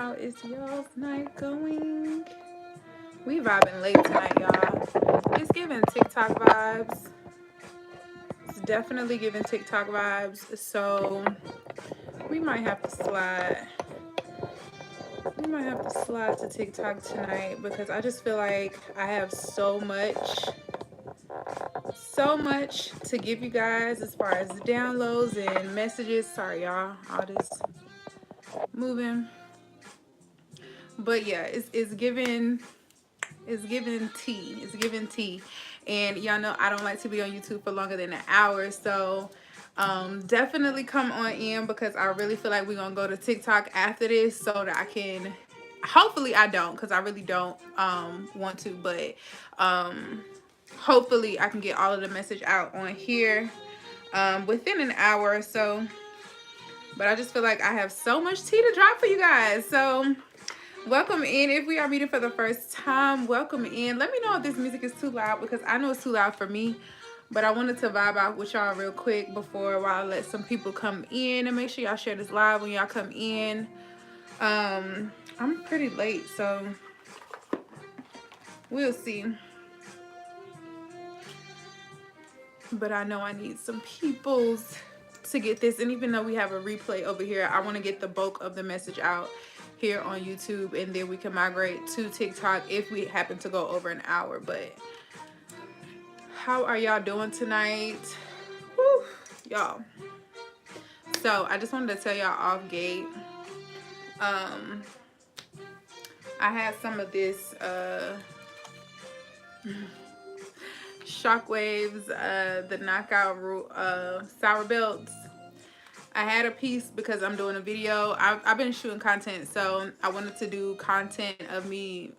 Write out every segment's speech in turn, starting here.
How is y'all's night going? We vibing late tonight, y'all. It's giving TikTok vibes. It's definitely giving TikTok vibes. So we might have to slide. We might have to slide to TikTok tonight because I just feel like I have so much to give you guys as far as downloads and messages. Sorry, y'all. All this moving. But yeah, it's giving tea. It's giving tea. And y'all know I don't like to be on YouTube for longer than an hour. So definitely come on in because I really feel like we're gonna go to TikTok after this so that I can, hopefully I don't, because I really don't want to, but hopefully I can get all of the message out on here within an hour or so. But I just feel like I have so much tea to drop for you guys. So welcome in. If we are meeting for the first time, welcome in. Let me know if this music is too loud because I know it's too loud for me. But I wanted to vibe out with y'all real quick while I let some people come in, and make sure y'all share this live when y'all come in. I'm pretty late, so we'll see. But I know I need some peoples to get this. And even though we have a replay over here, I want to get the bulk of the message out here on YouTube, and then we can migrate to TikTok if we happen to go over an hour. But how are y'all doing tonight? Whew, y'all. So I just wanted to tell y'all off gate. I had some of this Shockwaves, the knockout sour belts. I had a piece because I'm doing a video. I've been shooting content, so I wanted to do content of me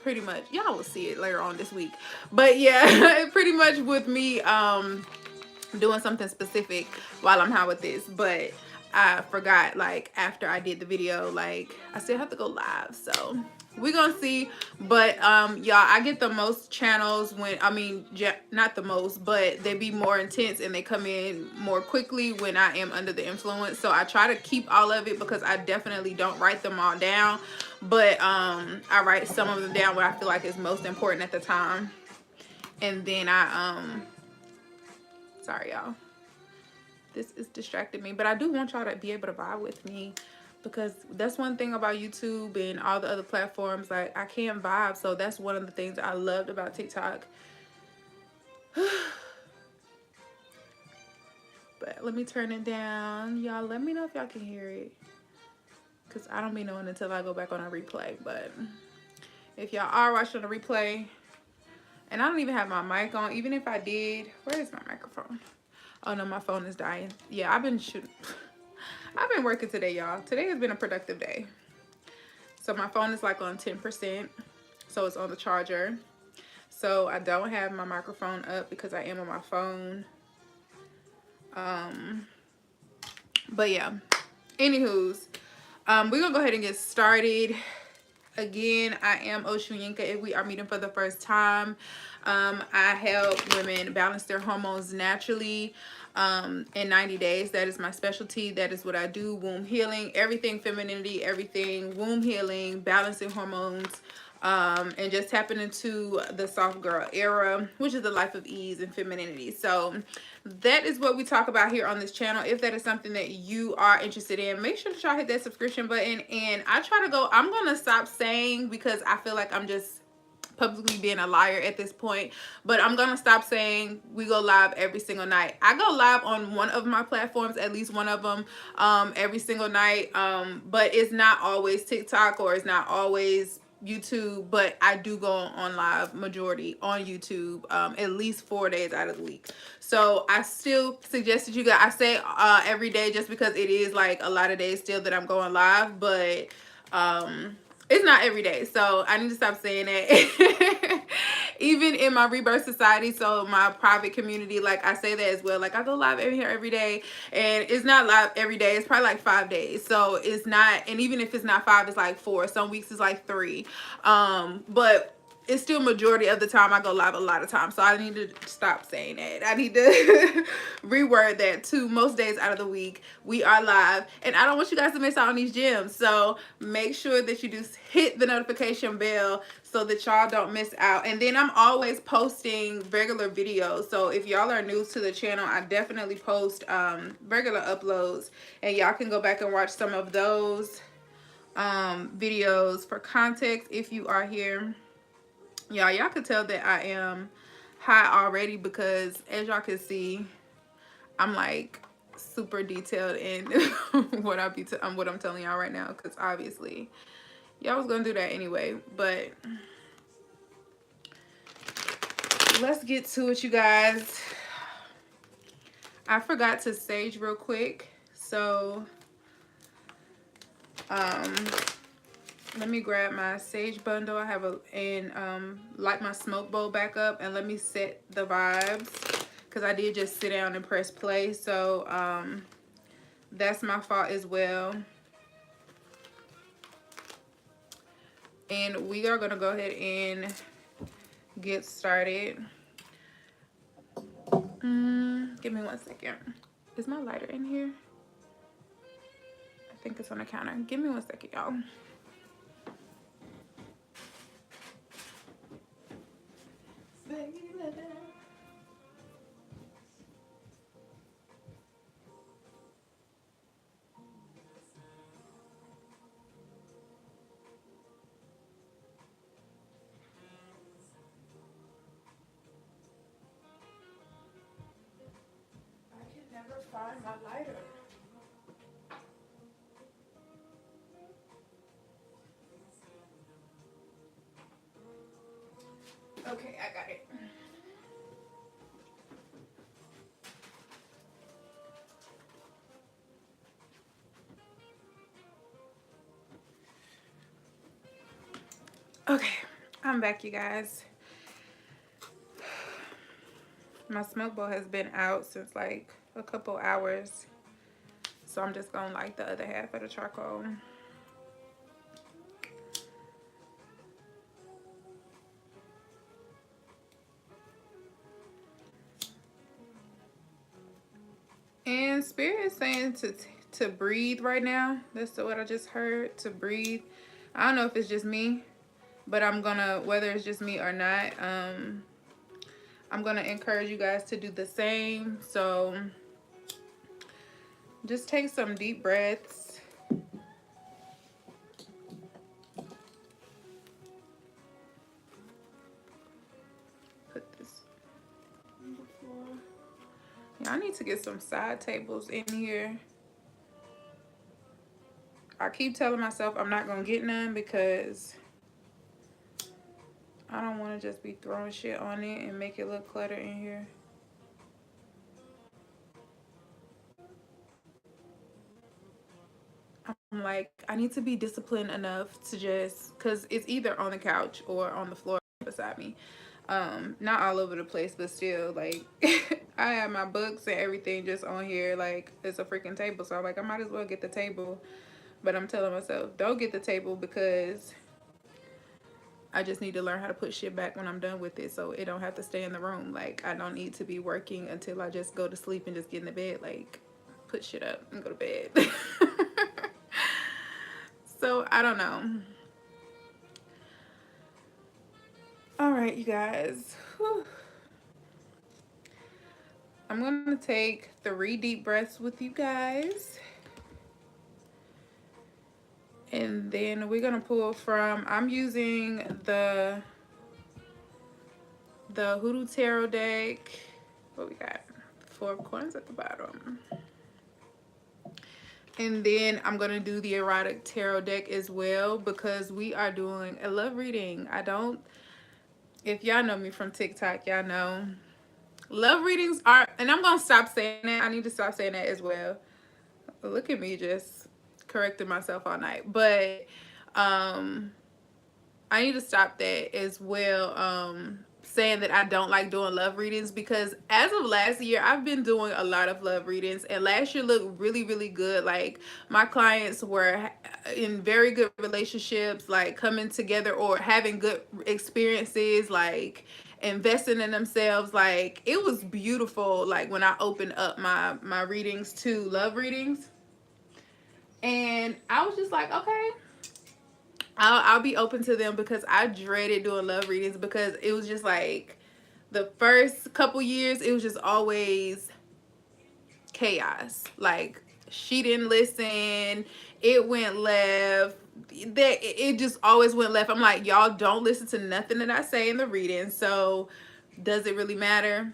pretty much. Y'all will see it later on this week. But yeah, pretty much with me doing something specific while I'm high with this. But I forgot, like, after I did the video, like, I still have to go live. So we're gonna see. But y'all, I get the most channels when, I mean, not the most, but they be more intense and they come in more quickly when I am under the influence. So I try to keep all of it because I definitely don't write them all down, but I write some of them down what I feel like is most important at the time. And then sorry y'all, this is distracting me, but I do want y'all to be able to vibe with me, because that's one thing about YouTube and all the other platforms, like, I can't vibe. So that's one of the things that I loved about TikTok. But let me turn it down. Y'all let me know if y'all can hear it, because I don't be knowing until I go back on a replay. But if y'all are watching a replay, and I don't even have my mic on, even if I did, where is my microphone? Oh no, my phone is dying. Yeah, I've been shooting. I've been working today, y'all. Today has been a productive day. So my phone is like on 10%. So it's on the charger. So I don't have my microphone up because I am on my phone. But yeah. Anywho's, we're gonna go ahead and get started. Again, I am Oshuyinka. If we are meeting for the first time, I help women balance their hormones naturally in 90 days. That is my specialty. That is what I do. Womb healing, everything femininity, everything womb healing, balancing hormones, and just tapping into the soft girl era, which is the life of ease and femininity. So that is what we talk about here on this channel. If that is something that you are interested in, make sure that y'all hit that subscription button. And I'm gonna stop saying, because I feel like I'm just publicly being a liar at this point, but I'm gonna stop saying we go live every single night. I go live on one of my platforms, at least one of them, every single night, but it's not always TikTok or it's not always YouTube, but I do go on live majority on YouTube at least 4 days out of the week. So I still suggest that you guys, I say every day just because it is like a lot of days still that I'm going live, but it's not every day. So I need to stop saying that. Even in my Rebirth Society, so my private community, like, I say that as well. Like, I go live every day, and it's not live every day. It's probably like 5 days. So it's not, and even if it's not 5, it's like 4. Some weeks it's like 3. But it's still majority of the time I go live a lot of times. So I need to stop saying that. I need to reword that too. Most days out of the week, we are live. And I don't want you guys to miss out on these gems. So make sure that you do hit the notification bell so that y'all don't miss out. And then I'm always posting regular videos. So if y'all are new to the channel, I definitely post regular uploads. And y'all can go back and watch some of those videos. For context, if you are here, y'all could tell that I am high already, because as y'all can see, I'm like super detailed in what I'm telling y'all right now, because obviously y'all was gonna do that anyway. But let's get to it, you guys. I forgot to sage real quick, so let me grab my sage bundle. I have light my smoke bowl back up, and let me set the vibes, because I did just sit down and press play. So that's my fault as well. And we are gonna go ahead and get started. Give me 1 second. Is my lighter in here? I think it's on the counter. Give me 1 second, y'all. I can never find my lighter. Okay, I got it. Okay, I'm back, you guys. My smoke bowl has been out since like a couple hours, so I'm just gonna light the other half of the charcoal. And Spirit is saying to breathe right now. That's what I just heard, to breathe. I don't know if it's just me, but I'm gonna, whether it's just me or not, I'm gonna encourage you guys to do the same. So just take some deep breaths. Put this on the floor. Yeah, I need to get some side tables in here. I keep telling myself I'm not gonna get none, because I don't want to just be throwing shit on it and make it look cluttered in here. I'm like, I need to be disciplined enough to just, because it's either on the couch or on the floor beside me. Not all over the place, but still, like, I have my books and everything just on here like it's a freaking table. So I'm like, I might as well get the table. But I'm telling myself, don't get the table, because I just need to learn how to put shit back when I'm done with it, so it don't have to stay in the room. Like, I don't need to be working until I just go to sleep and just get in the bed. Like, put shit up and go to bed. So I don't know. All right, you guys. Whew. I'm gonna take 3 deep breaths with you guys. And then we're gonna pull from, I'm using the Hoodoo Tarot deck. What we got? 4 coins at the bottom. And then I'm gonna do the erotic tarot deck as well, because we are doing a love reading. If y'all know me from TikTok, y'all know love readings are, and I'm gonna stop saying that. I need to stop saying that as well. Look at me just correcting myself all night. But I need to stop that as well. saying that I don't like doing love readings, because as of last year I've been doing a lot of love readings, and last year looked really really good. Like my clients were in very good relationships, like coming together or having good experiences, like investing in themselves. Like it was beautiful, like when I opened up my readings to love readings. And I was just like, okay, I'll be open to them, because I dreaded doing love readings, because it was just like the first couple years it was just always chaos. Like she didn't listen, it went left, that it just always went left. I'm like, y'all don't listen to nothing that I say in the reading, so does it really matter?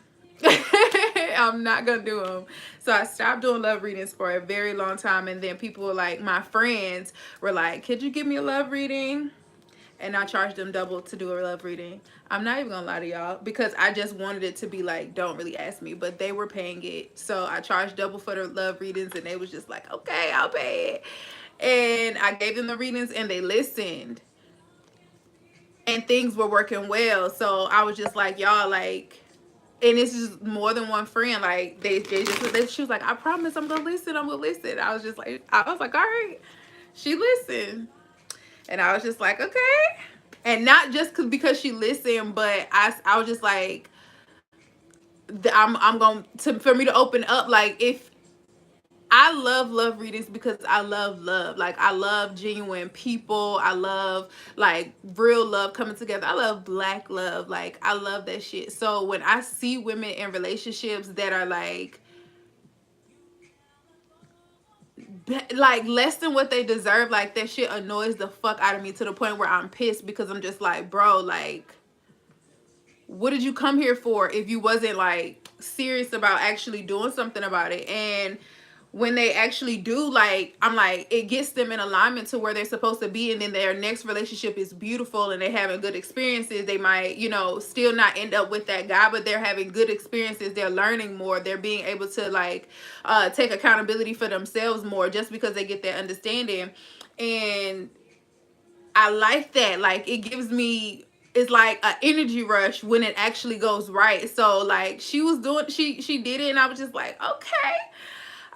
I'm not gonna do them. So I stopped doing love readings for a very long time, and then people were like, my friends were like, could you give me a love reading? And I charged them double to do a love reading. I'm not even gonna lie to y'all, because I just wanted it to be like, don't really ask me, but they were paying it, so I charged double for the love readings, and they was just like, okay, I'll pay it. And I gave them the readings, and they listened, and things were working well. So I was just like, y'all, like, and this is more than one friend, like she was like, I promise I'm gonna listen, I'm gonna listen. I was just like, all right. She listened, and I was just like, okay. And not just because she listened, but I was just like, I'm going to, for me to open up. Like, if I love readings, because I love, like I love genuine people, I love like real love coming together, I love black love, like I love that shit. So when I see women in relationships that are like less than what they deserve, like that shit annoys the fuck out of me, to the point where I'm pissed, because I'm just like, bro, like, what did you come here for if you wasn't like serious about actually doing something about it? And when they actually do, like, I'm like, it gets them in alignment to where they're supposed to be, and then their next relationship is beautiful and they're having good experiences. They might, you know, still not end up with that guy, but they're having good experiences, they're learning more, they're being able to like take accountability for themselves more, just because they get that understanding. And I like that. Like, it gives me, it's like an energy rush when it actually goes right. So like she was doing, she did it, and I was just like, okay,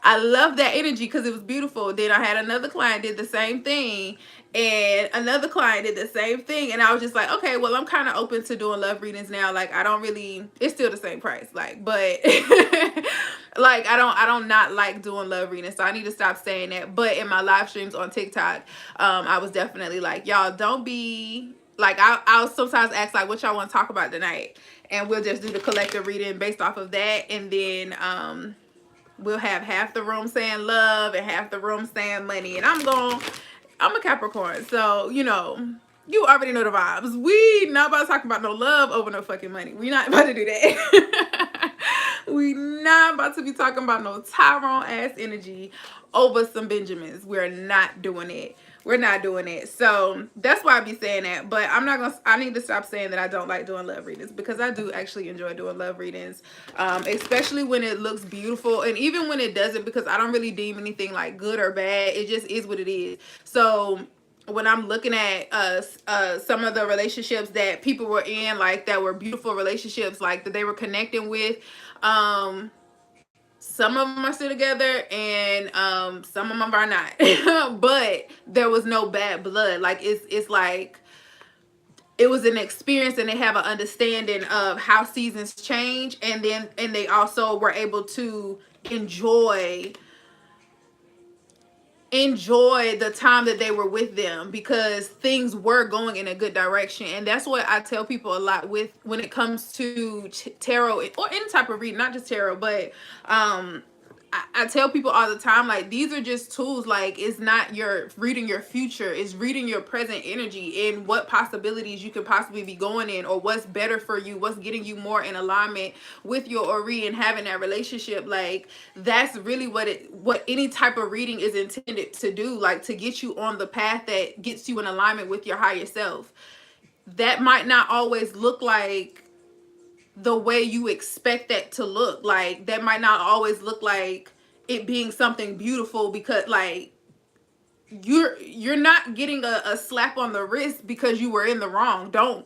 I love that energy, because it was beautiful. Then I had another client did the same thing, and another client did the same thing, and I was just like, okay, well, I'm kind of open to doing love readings now. Like, I don't really, it's still the same price, like, but like I don't not like doing love readings, so I need to stop saying that. But in my live streams on TikTok, I was definitely like, y'all don't be like, I'll sometimes ask like, what y'all want to talk about tonight, and we'll just do the collective reading based off of that. And then we'll have half the room saying love and half the room saying money. And I'm a Capricorn, so you know, you already know the vibes. We not about to talk about no love over no fucking money. We not about to do that. We not about to be talking about no Tyrone ass energy over some Benjamins. We're not doing it. We're not doing it. So that's why I be saying that. But I'm not gonna, I need to stop saying that I don't like doing love readings, because I do actually enjoy doing love readings, especially when it looks beautiful, and even when it doesn't, because I don't really deem anything like good or bad. It just is what it is. So when I'm looking at some of the relationships that people were in, like that were beautiful relationships, like that they were connecting with, some of them are still together, and some of them are not. But there was no bad blood. Like, it's like it was an experience, and they have an understanding of how seasons change, and they also were able to enjoy the time that they were with them, because things were going in a good direction. And that's what I tell people a lot with when it comes to tarot or any type of reading, not just tarot, but I tell people all the time, like, these are just tools. Like, it's not your reading your future, it's reading your present energy and what possibilities you could possibly be going in, or what's better for you, what's getting you more in alignment with your Ori and having that relationship. Like, that's really what any type of reading is intended to do, like to get you on the path that gets you in alignment with your higher self. That might not always look like the way you expect that to look. Like, that might not always look like it being something beautiful, because like you're not getting a slap on the wrist because you were in the wrong. Don't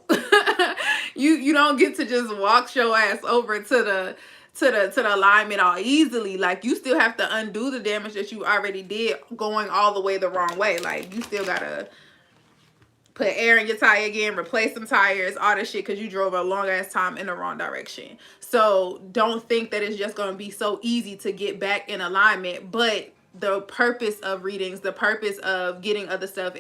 You don't get to just walk your ass over to the alignment all easily. Like, you still have to undo the damage that you already did going all the way the wrong way. Like, you still gotta put air in your tire again, replace some tires, all this shit, because you drove a long ass time in the wrong direction. So don't think that it's just gonna be so easy to get back in alignment. But the purpose of readings, the purpose of getting other stuff,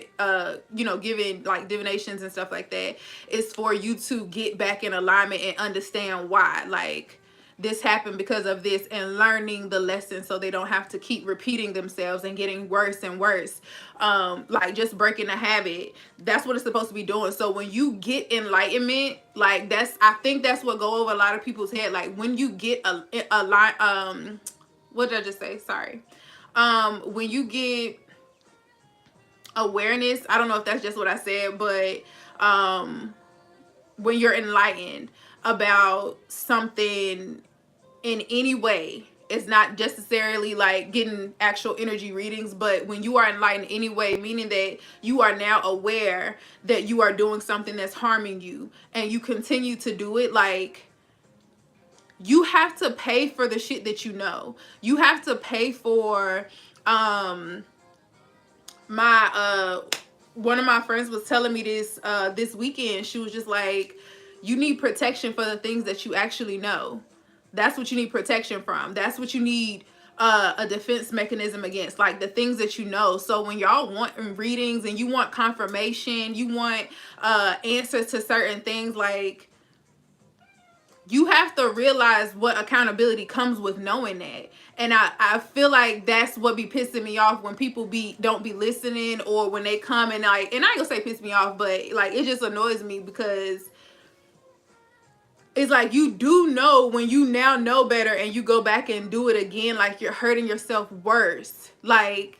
giving like divinations and stuff like that, is for you to get back in alignment and understand why. Like, this happened because of this, and learning the lesson so they don't have to keep repeating themselves and getting worse and worse. Like, just breaking a habit. That's what it's supposed to be doing. So when you get enlightenment, like, I think that's what go over a lot of people's head. Like, when you get a line, what did I just say? Sorry. When you get awareness, I don't know if that's just what I said, but when you're enlightened about something in any way, it's not necessarily like getting actual energy readings, but when you are enlightened anyway, meaning that you are now aware that you are doing something that's harming you, and you continue to do it, like, you have to pay for the shit that you know. You have to pay for my one of my friends was telling me this weekend. She was just like, you need protection for the things that you actually know. That's what you need protection from. That's what you need a defense mechanism against, like the things that you know. So when y'all want readings and you want confirmation, you want answers to certain things, like, you have to realize what accountability comes with knowing that. And I feel like that's what be pissing me off when people don't be listening, or when they come and like, and I ain't gonna say piss me off, but like, it just annoys me, because it's like, you do know when you now know better and you go back and do it again, like, you're hurting yourself worse. Like,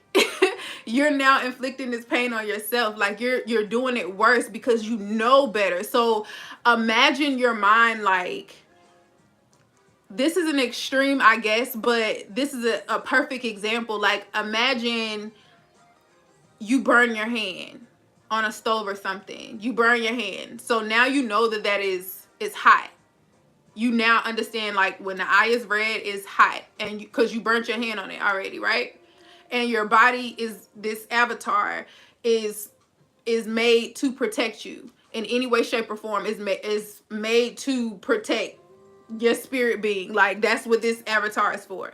you're now inflicting this pain on yourself. Like, you're doing it worse because you know better. So imagine your mind, like, this is an extreme, I guess, but this is a perfect example. Like, imagine you burn your hand on a stove or something. You burn your hand. So now you know that is hot. You now understand, like, when the eye is red, it's hot, and because you burnt your hand on it already, right? And your body is, this avatar is made to protect you in any way, shape, or form. Is made to protect your spirit being. Like, that's what this avatar is for.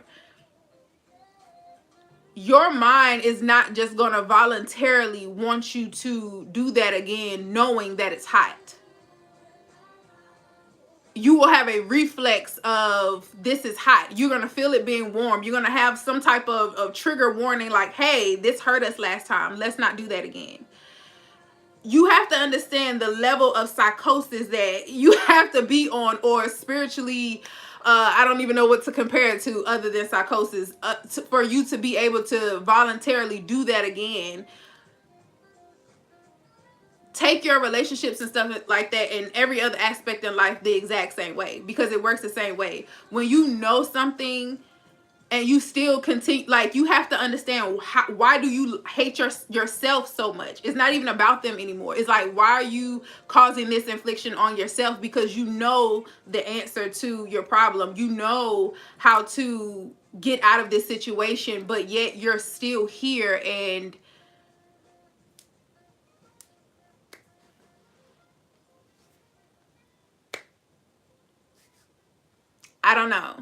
Your mind is not just gonna voluntarily want you to do that again, knowing that it's hot. You will have a reflex of, this is hot. You're going to feel it being warm. You're going to have some type of trigger warning, like, hey, this hurt us last time. Let's not do that again. You have to understand the level of psychosis that you have to be on, or spiritually, I don't even know what to compare it to other than psychosis, for you to be able to voluntarily do that again. Take your relationships and stuff like that, and every other aspect in life, the exact same way, because it works the same way. When you know something and you still continue, like, you have to understand why do you hate yourself so much. It's not even about them anymore. It's like, why are you causing this infliction on yourself? Because you know the answer to your problem. You know how to get out of this situation, but yet you're still here. And I don't know.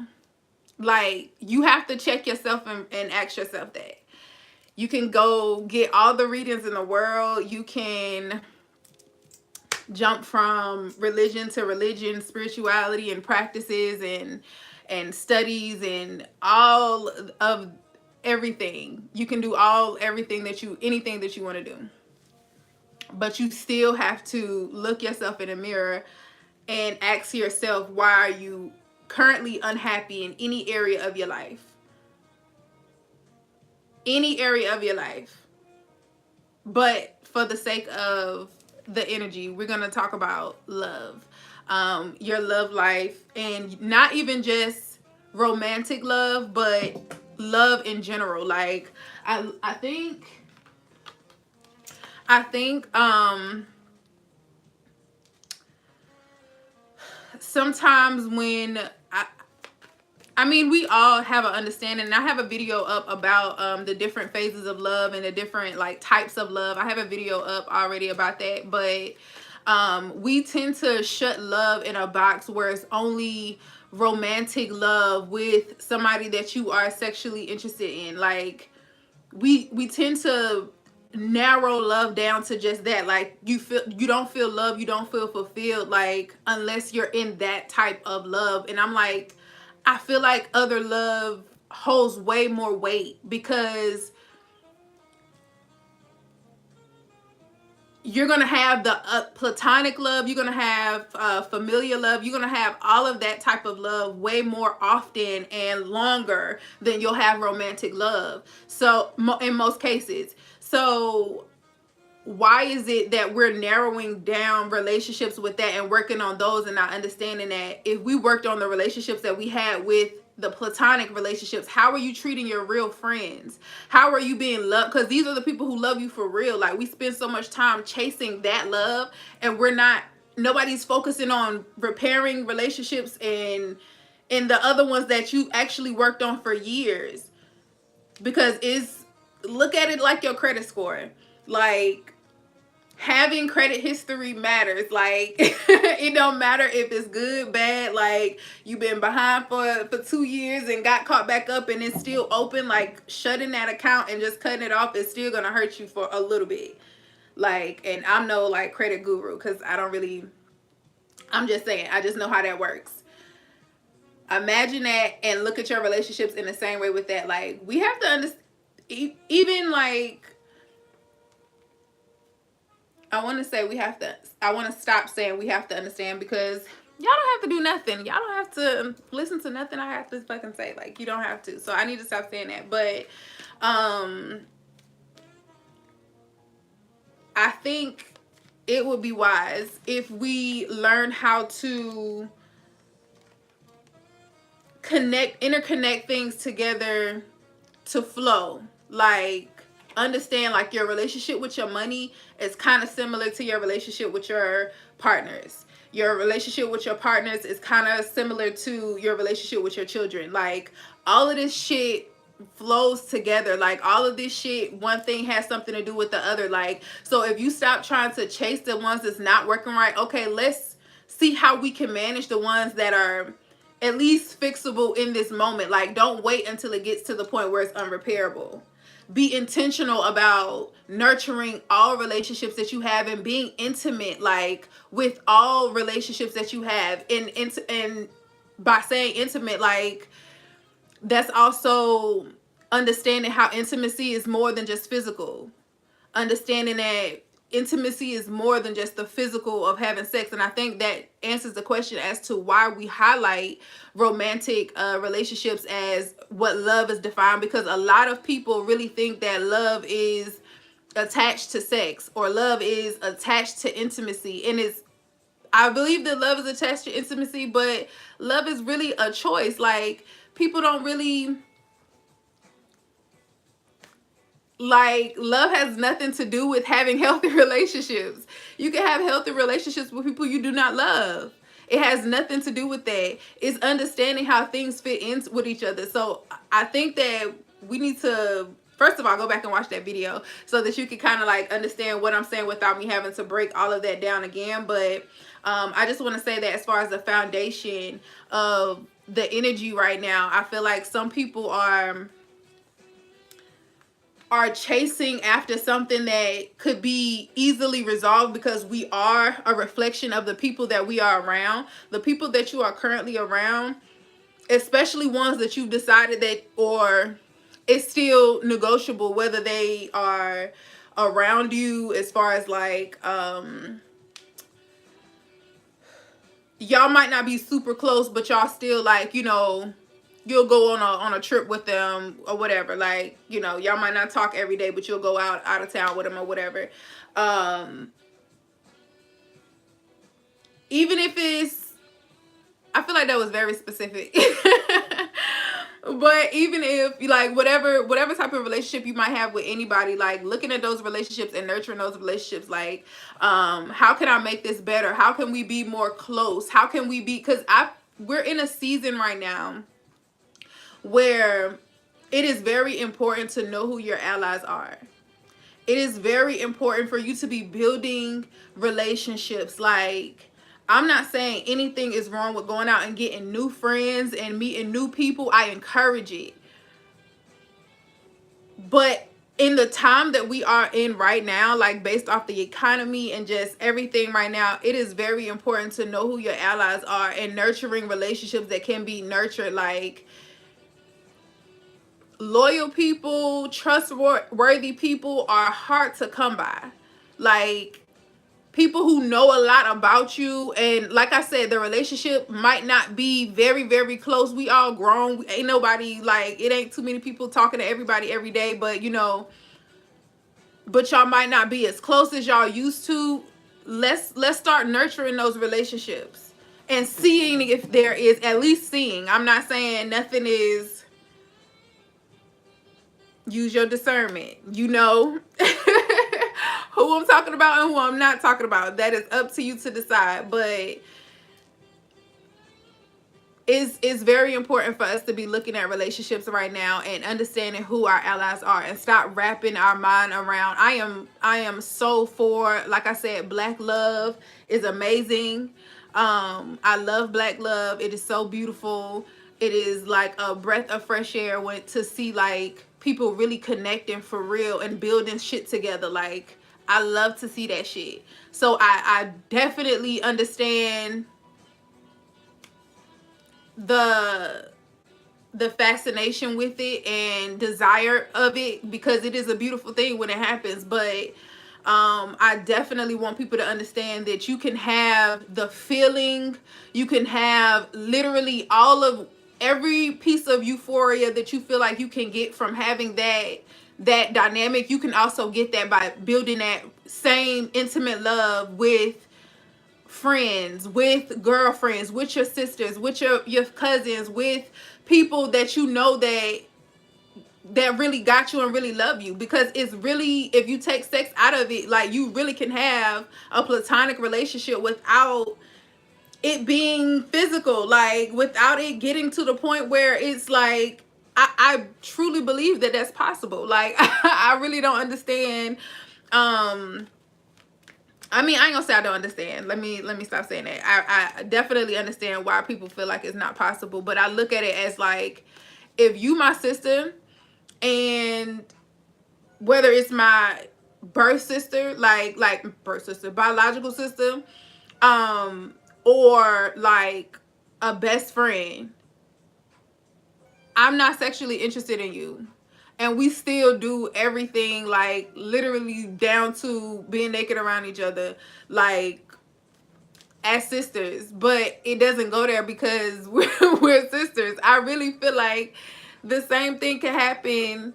Like, you have to check yourself and ask yourself that. You can go get all the readings in the world. You can jump from religion to religion, spirituality and practices and studies and all of everything. You can do anything that you want to do. But you still have to look yourself in the mirror and ask yourself, why are you currently unhappy in any area of your life? Any area of your life. But for the sake of the energy, we're going to talk about love. Your love life, and not even just romantic love, but love in general. Like, I think sometimes when I mean, we all have an understanding. And I have a video up about the different phases of love and the different like types of love. I have a video up already about that. But we tend to shut love in a box where it's only romantic love with somebody that you are sexually interested in. Like we tend to narrow love down to just that. Like you don't feel love, you don't feel fulfilled, like unless you're in that type of love. And I'm like, I feel like other love holds way more weight, because you're gonna have the platonic love, you're gonna have familiar love, you're gonna have all of that type of love way more often and longer than you'll have romantic love, so in most cases. So why is it that we're narrowing down relationships with that and working on those, and not understanding that if we worked on the relationships that we had with the platonic relationships, how are you treating your real friends? How are you being loved? Because these are the people who love you for real. Like, we spend so much time chasing that love, and nobody's focusing on repairing relationships and the other ones that you actually worked on for years. Because look at it like your credit score. Like, having credit history matters. Like, it don't matter if it's good, bad, like you've been behind for 2 years and got caught back up and it's still open. Like, shutting that account and just cutting it off is still gonna hurt you for a little bit. Like, and I'm no like credit guru, because I'm just saying, I just know how that works. Imagine that and look at your relationships in the same way with that. Like, we have to understand, even like, I want to stop saying we have to understand, because y'all don't have to do nothing. Y'all don't have to listen to nothing I have to fucking say. Like, you don't have to. So I need to stop saying that. But I think it would be wise if we learn how to interconnect things together to flow. Like, understand, like, your relationship with your money is kind of similar to your relationship with your partners. Your relationship with your partners is kind of similar to your relationship with your children. Like, all of this shit flows together. Like, all of this shit, one thing has something to do with the other. Like, so if you stop trying to chase the ones that's not working right, okay, let's see how we can manage the ones that are at least fixable in this moment. Like, don't wait until it gets to the point where it's unrepairable. Be intentional about nurturing all relationships that you have and being intimate, like, with all relationships that you have. And by saying intimate, like, that's also understanding how intimacy is more than just physical. Understanding that intimacy is more than just the physical of having sex. And I think that answers the question as to why we highlight romantic relationships as what love is defined, because a lot of people really think that love is attached to sex, or love is attached to intimacy. And I believe that love is attached to intimacy, but love is really a choice. Like, people don't really, like, love has nothing to do with having healthy relationships. You can have healthy relationships with people you do not love. It has nothing to do with that. It's understanding how things fit in with each other. So I think that we need to, first of all, go back and watch that video so that you can kind of like understand what I'm saying without me having to break all of that down again. But I just want to say that as far as the foundation of the energy right now, I feel like some people are chasing after something that could be easily resolved, because we are a reflection of the people that we are around. The people that you are currently around, especially ones that you've decided that, or it's still negotiable whether they are around you, as far as like y'all might not be super close, but y'all still, like, you know, you'll go on a trip with them or whatever. Like, you know, y'all might not talk every day, but you'll go out of town with them or whatever. Even if it's, I feel like that was very specific. But even if like whatever type of relationship you might have with anybody, like looking at those relationships and nurturing those relationships, like how can I make this better? How can we be more close? How can we be, because we're in a season right now where it is very important to know who your allies are. It is very important for you to be building relationships. Like, I'm not saying anything is wrong with going out and getting new friends and meeting new people. I encourage it. But in the time that we are in right now, like based off the economy and just everything right now, it is very important to know who your allies are and nurturing relationships that can be nurtured. Like, loyal people, trustworthy people are hard to come by. Like, people who know a lot about you, and like I said, the relationship might not be very, very close. We all grown. Ain't nobody, like, it ain't too many people talking to everybody every day, but you know, but y'all might not be as close as y'all used to. Let's start nurturing those relationships and seeing if there is, at least seeing. I'm not saying nothing is, use your discernment, you know. Who I'm talking about and who I'm not talking about. That is up to you to decide. But it's very important for us to be looking at relationships right now and understanding who our allies are and stop wrapping our mind around. I am so for, like I said, Black love is amazing. I love Black love. It is so beautiful. It is like a breath of fresh air when to see like people really connecting for real and building shit together. Like, I love to see that shit. So I definitely understand the fascination with it and desire of it, because it is a beautiful thing when it happens. But I definitely want people to understand that you can have the feeling, you can have literally all of every piece of euphoria that you feel like you can get from having that dynamic. You can also get that by building that same intimate love with friends, with girlfriends, with your sisters, with your cousins, with people that you know that really got you and really love you. Because it's really, if you take sex out of it, like, you really can have a platonic relationship without it being physical, like without it getting to the point where it's like, I truly believe that that's possible. Like, I really don't understand. I mean, I ain't gonna say I don't understand. Let me stop saying that. I definitely understand why people feel like it's not possible. But I look at it as like, if you my sister, and whether it's my birth sister, like birth sister, biological sister, or like a best friend, I'm not sexually interested in you, and we still do everything, like literally down to being naked around each other, like as sisters, but it doesn't go there because we're sisters. I really feel like the same thing can happen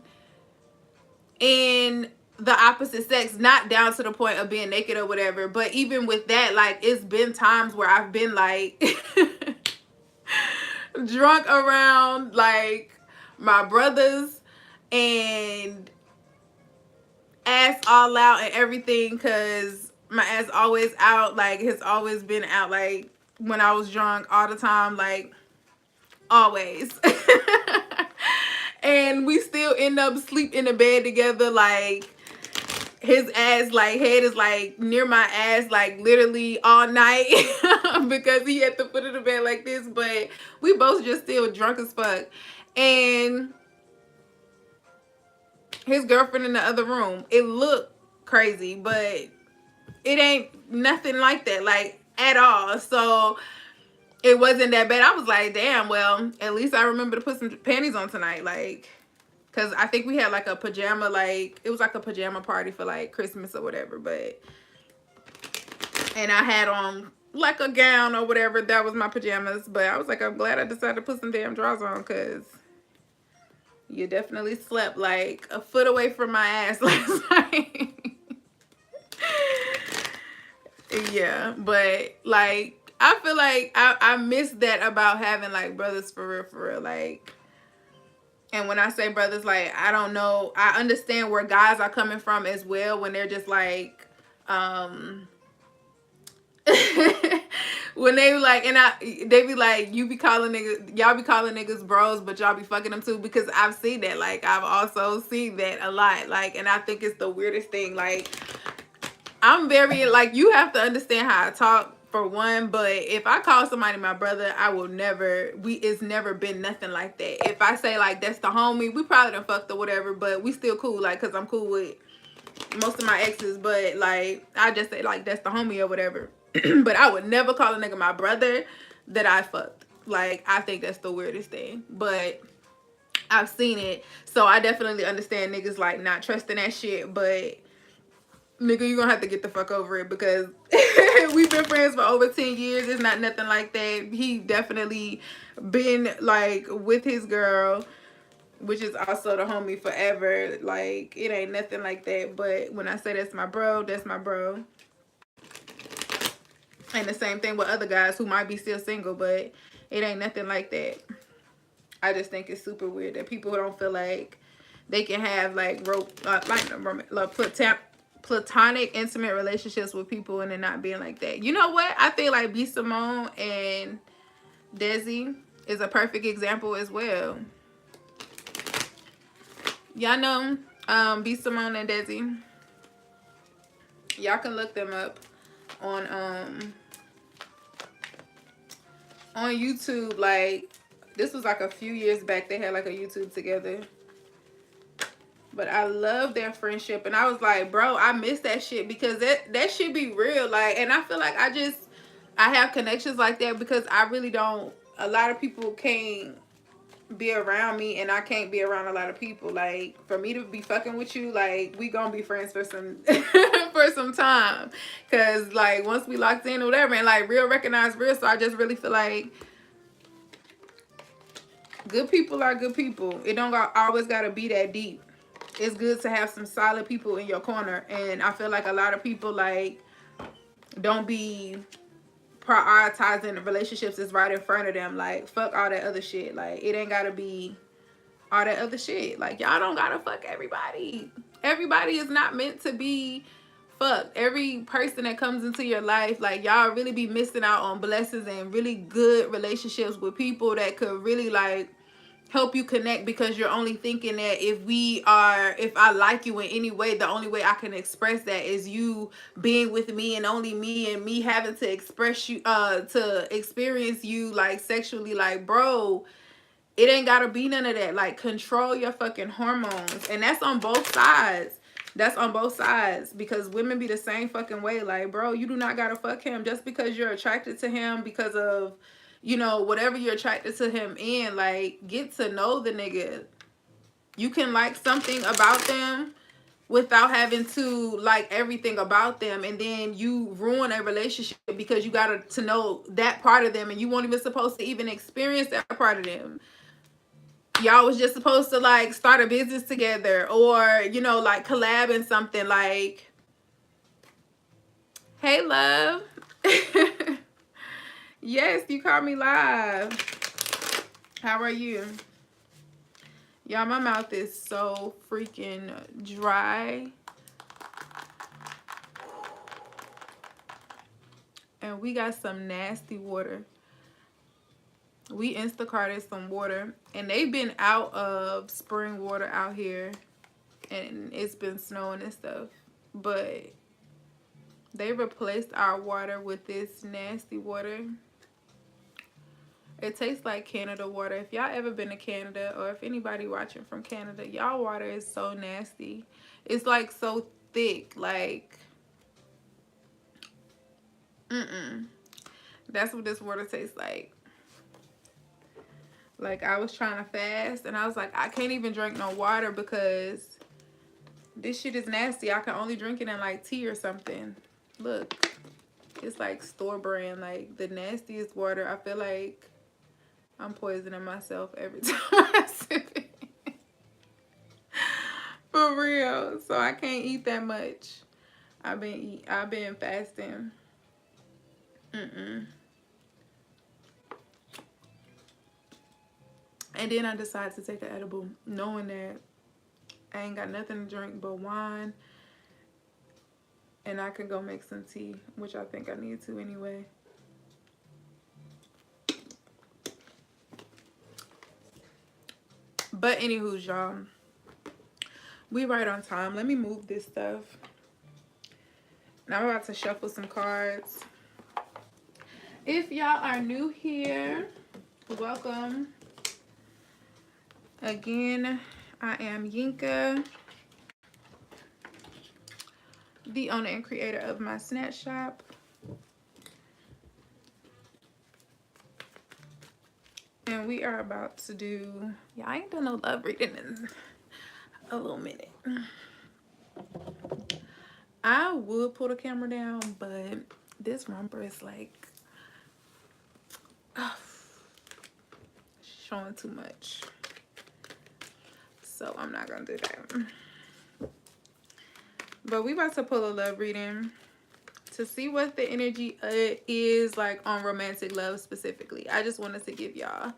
in the opposite sex, not down to the point of being naked or whatever, but even with that, like, it's been times where I've been like drunk around like my brothers and ass all out and everything, because my ass always out, like, has always been out, like when I was drunk all the time, like always. And we still end up sleep in the bed together, like his ass, like, head is like near my ass, like literally all night because he had to put it in the bed like this. But we both just still drunk as fuck, and his girlfriend in the other room. It looked crazy, but it ain't nothing like that, like, at all. So it wasn't that bad. I was like, damn, well, at least I remember to put some panties on tonight, like, because I think we had like a pajama, like, it was like a pajama party for like Christmas or whatever. But, and I had on like a gown or whatever. That was my pajamas. But I was like, I'm glad I decided to put some damn drawers on, because you definitely slept like a foot away from my ass last night. Yeah, but like, I feel like I miss that about having like brothers, for real, for real. Like, And when I say brothers, like, I don't know, I understand where guys are coming from as well when they're just like, when they like, and they be like, you be calling niggas, y'all be calling niggas bros, but y'all be fucking them too, because I've seen that. Like, I've also seen that a lot. Like, and I think it's the weirdest thing. Like, I'm very, like, you have to understand how I talk, for one, but if I call somebody my brother, I will never, it's never been nothing like that. If I say, like, that's the homie, we probably done fucked or whatever, but we still cool, like, because I'm cool with most of my exes, but, like, I just say, like, that's the homie or whatever. But I would never call a nigga my brother that I fucked. Like, I think that's the weirdest thing, but I've seen it, so I definitely understand niggas, like, not trusting that shit, but nigga, you gonna have to get the fuck over it, because we've been friends for over 10 years. It's not nothing like that. He definitely been, like, with his girl, which is also the homie forever. Like, it ain't nothing like that. But when I say that's my bro, that's my bro. And the same thing with other guys who might be still single, but it ain't nothing like that. I just think it's super weird that people don't feel like they can have, like, platonic, intimate relationships with people and it not being like that. You know what? I feel like B. Simone and Desi is a perfect example as well. Y'all know B. Simone and Desi. Y'all can look them up on YouTube. Like, this was like a few years back. They had like a YouTube together. But I love their friendship. And I was like, bro, I miss that shit, because that shit be real. Like, and I feel like I have connections like that because I really don't, a lot of people can't be around me and I can't be around a lot of people. Like, for me to be fucking with you, like, we gonna be friends for some for some time, because, like, once we locked in or whatever, and, like, real recognize real. So I just really feel like good people are good people. It don't always gotta be that deep. It's good to have some solid people in your corner. And I feel like a lot of people, like, don't be prioritizing the relationships that's right in front of them. Like, fuck all that other shit. Like, it ain't gotta be all that other shit. Like, y'all don't gotta fuck everybody. Everybody is not meant to be fucked. Every person that comes into your life, like, y'all really be missing out on blessings and really good relationships with people that could really, like, help you connect, because you're only thinking that if I like you in any way, the only way I can express that is you being with me, and only me, and me having to express you, to experience you, like, sexually. Like, bro, it ain't gotta be none of that. Like, control your fucking hormones. And that's on both sides. That's on both sides, because women be the same fucking way. Like, bro, you do not gotta fuck him just because you're attracted to him because of, you know, whatever you're attracted to him in. Like, get to know the nigga. You can like something about them without having to like everything about them, and then you ruin a relationship because you got to know that part of them, and you weren't even supposed to even experience that part of them. Y'all was just supposed to, like, start a business together, or, you know, like, collab in something. Like, hey, love. Yes, you caught me live. How are you? Y'all, my mouth is so freaking dry. And we got some nasty water. We Instacarted some water. And they've been out of spring water out here. And it's been snowing and stuff. But they replaced our water with this nasty water. It tastes like Canada water. If y'all ever been to Canada, or if anybody watching from Canada, y'all water is so nasty. It's like so thick. Like, that's what this water tastes like. Like, I was trying to fast and I was like, I can't even drink no water because this shit is nasty. I can only drink it in like tea or something. Look, it's like store brand, like the nastiest water. I feel like I'm poisoning myself every time I sip it. For real. So I can't eat that much. I've been fasting. And then I decided to take an edible knowing that I ain't got nothing to drink but wine. And I could go make some tea, which I think I need to anyway. But anywho, y'all, we right on time. Let me move this stuff. Now I'm about to shuffle some cards. If y'all are new here, welcome. Again, I am Yinka, the owner and creator of my snatch shop. And we are about to do, yeah, I ain't done no love reading in a little minute. I would pull the camera down, but this romper is like showing too much. So I'm not gonna do that. But we about to pull a love reading to see what the energy is like on romantic love specifically. I just wanted to give y'all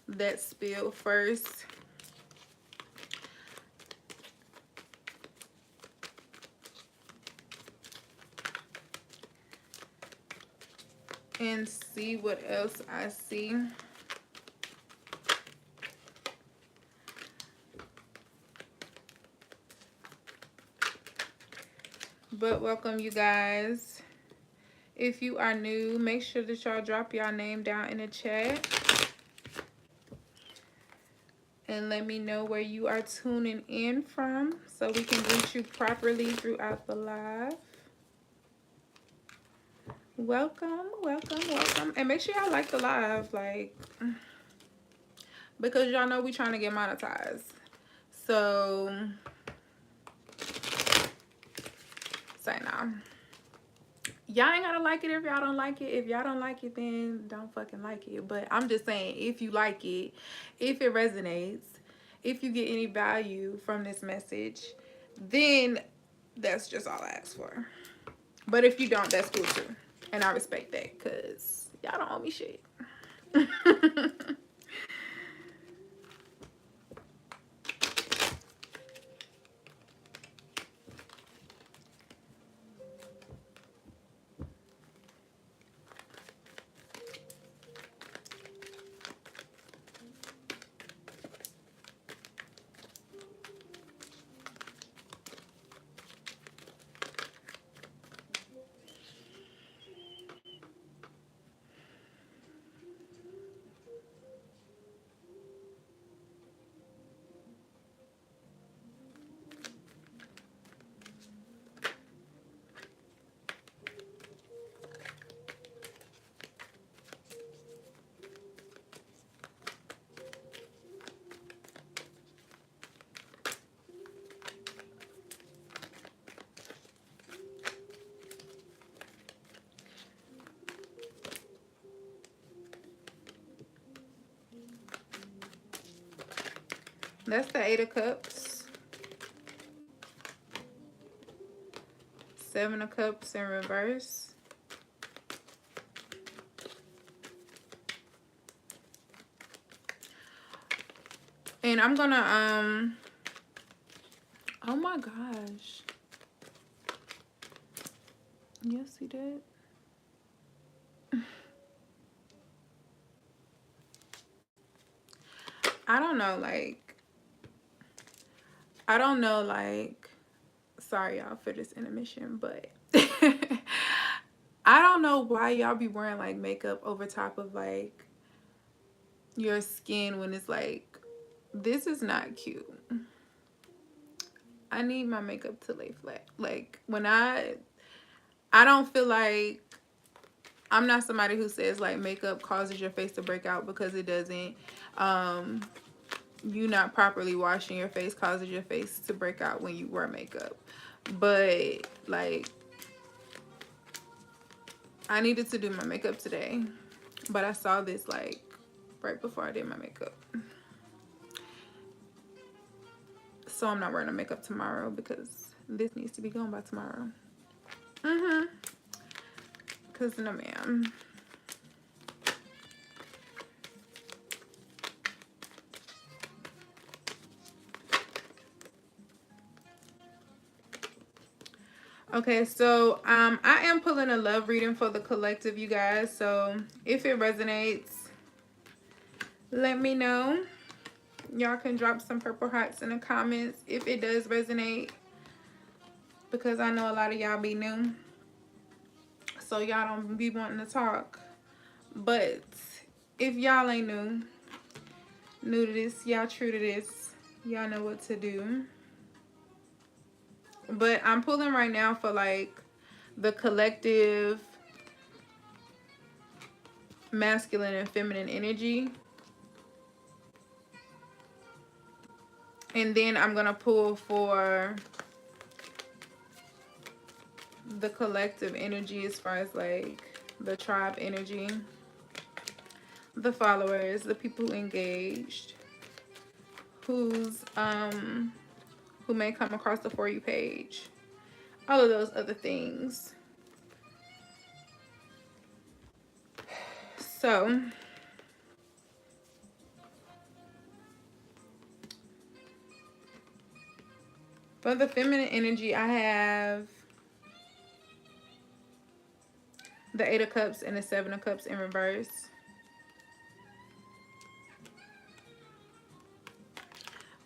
that spiel first. And see what else I see. But welcome, you guys. If you are new, make sure that y'all drop y'all name down in the chat. And let me know where you are tuning in from so we can greet you properly throughout the live. Welcome, welcome, welcome. And make sure y'all like the live, like, because y'all know we trying to get monetized. So, say now. Y'all ain't gotta like it if y'all don't like it. If y'all don't like it, then don't fucking like it. But I'm just saying, if you like it, if it resonates, if you get any value from this message, then that's just all I ask for. But if you don't, that's cool too. And I respect that because y'all don't owe me shit. That's the 8 of Cups. 7 of Cups in reverse. And I'm gonna, oh my gosh. Yes, he did. I don't know, like, sorry y'all for this intermission, but I don't know why y'all be wearing like makeup over top of like your skin when it's like, this is not cute. I need my makeup to lay flat. Like when I don't feel like, I'm not somebody who says like makeup causes your face to break out, because it doesn't. You not properly washing your face causes your face to break out when you wear makeup. But like, I needed to do my makeup today, but I saw this like right before I did my makeup. So I'm not wearing a makeup tomorrow because this needs to be gone by tomorrow. Because no ma'am. Okay, so I am pulling a love reading for the collective, you guys. So if it resonates, let me know. Y'all can drop some purple hearts in the comments if it does resonate, because I know a lot of y'all be new, so y'all don't be wanting to talk. But if y'all ain't new to this, y'all true to this, y'all know what to do. But I'm pulling right now for like the collective masculine and feminine energy. And then I'm going to pull for the collective energy as far as like the tribe energy, the followers, the people who engaged, who may come across the For You page, all of those other things. So for the feminine energy, I have the Eight of Cups and the Seven of Cups in reverse.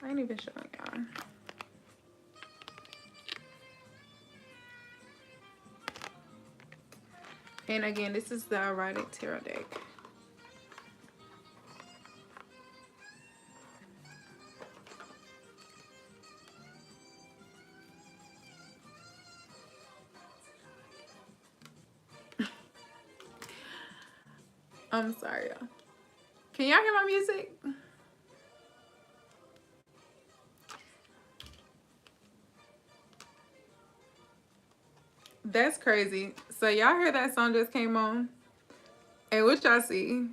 I ain't even showing y'all. And again, this is the erotic tarot deck. I'm sorry, y'all. Can y'all hear my music? That's crazy. So y'all hear that song just came on? And what y'all see?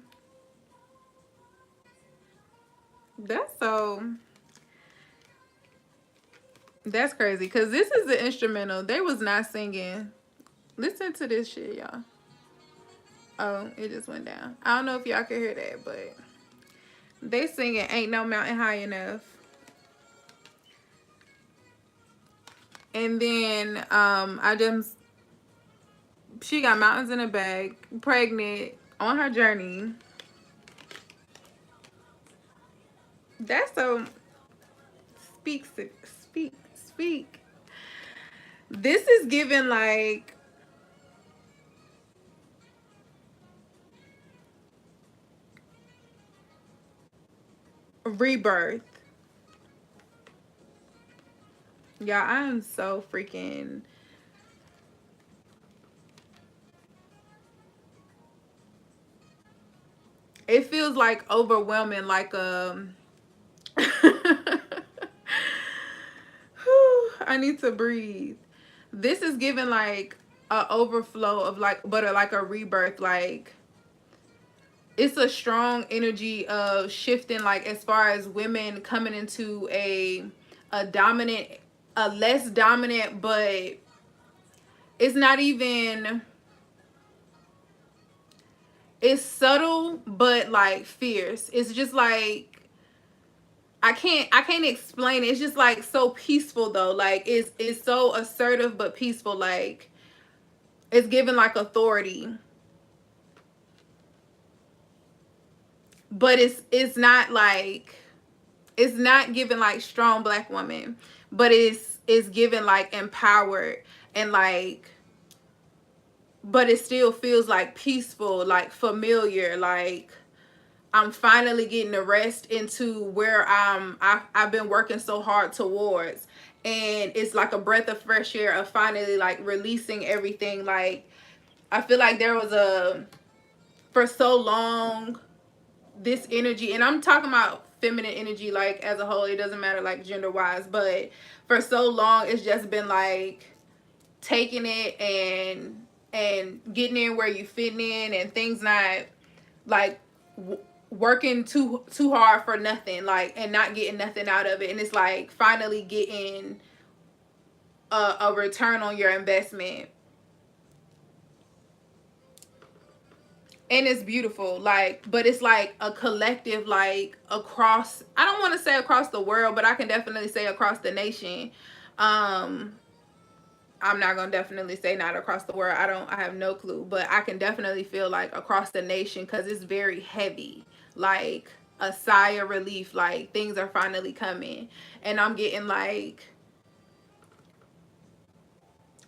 That's crazy. Because this is the instrumental. They was not singing. Listen to this shit, y'all. Oh, it just went down. I don't know if y'all can hear that, but they singing Ain't No Mountain High Enough. And then she got mountains in a bag, pregnant, on her journey. That's so speak. This is giving like rebirth. Yeah, I am so freaking. It feels like overwhelming, like I need to breathe. This is giving like a overflow of like, but like a rebirth. Like it's a strong energy of shifting, like as far as women coming into a dominant, a less dominant, but it's not even, it's subtle but like fierce. It's just like I can't explain it. It's just like so peaceful though. Like it's so assertive but peaceful. Like it's giving like authority. But it's not like, it's not giving like strong black woman, but it's giving like empowered and like, but it still feels like peaceful, like familiar, like I'm finally getting to rest into where I've been working so hard towards. And it's like a breath of fresh air of finally like releasing everything. Like I feel like there was for so long, this energy, and I'm talking about feminine energy like as a whole, it doesn't matter like gender wise, but for so long it's just been like taking it and getting in where you fit in, and things not like working too hard for nothing, like, and not getting nothing out of it. And it's like finally getting a return on your investment. And it's beautiful, like, but it's like a collective, like across, I don't want to say across the world, but I can definitely say across the nation. I'm not gonna definitely say not across the world. I have no clue, but I can definitely feel like across the nation, because it's very heavy, like a sigh of relief, like things are finally coming. And I'm getting like,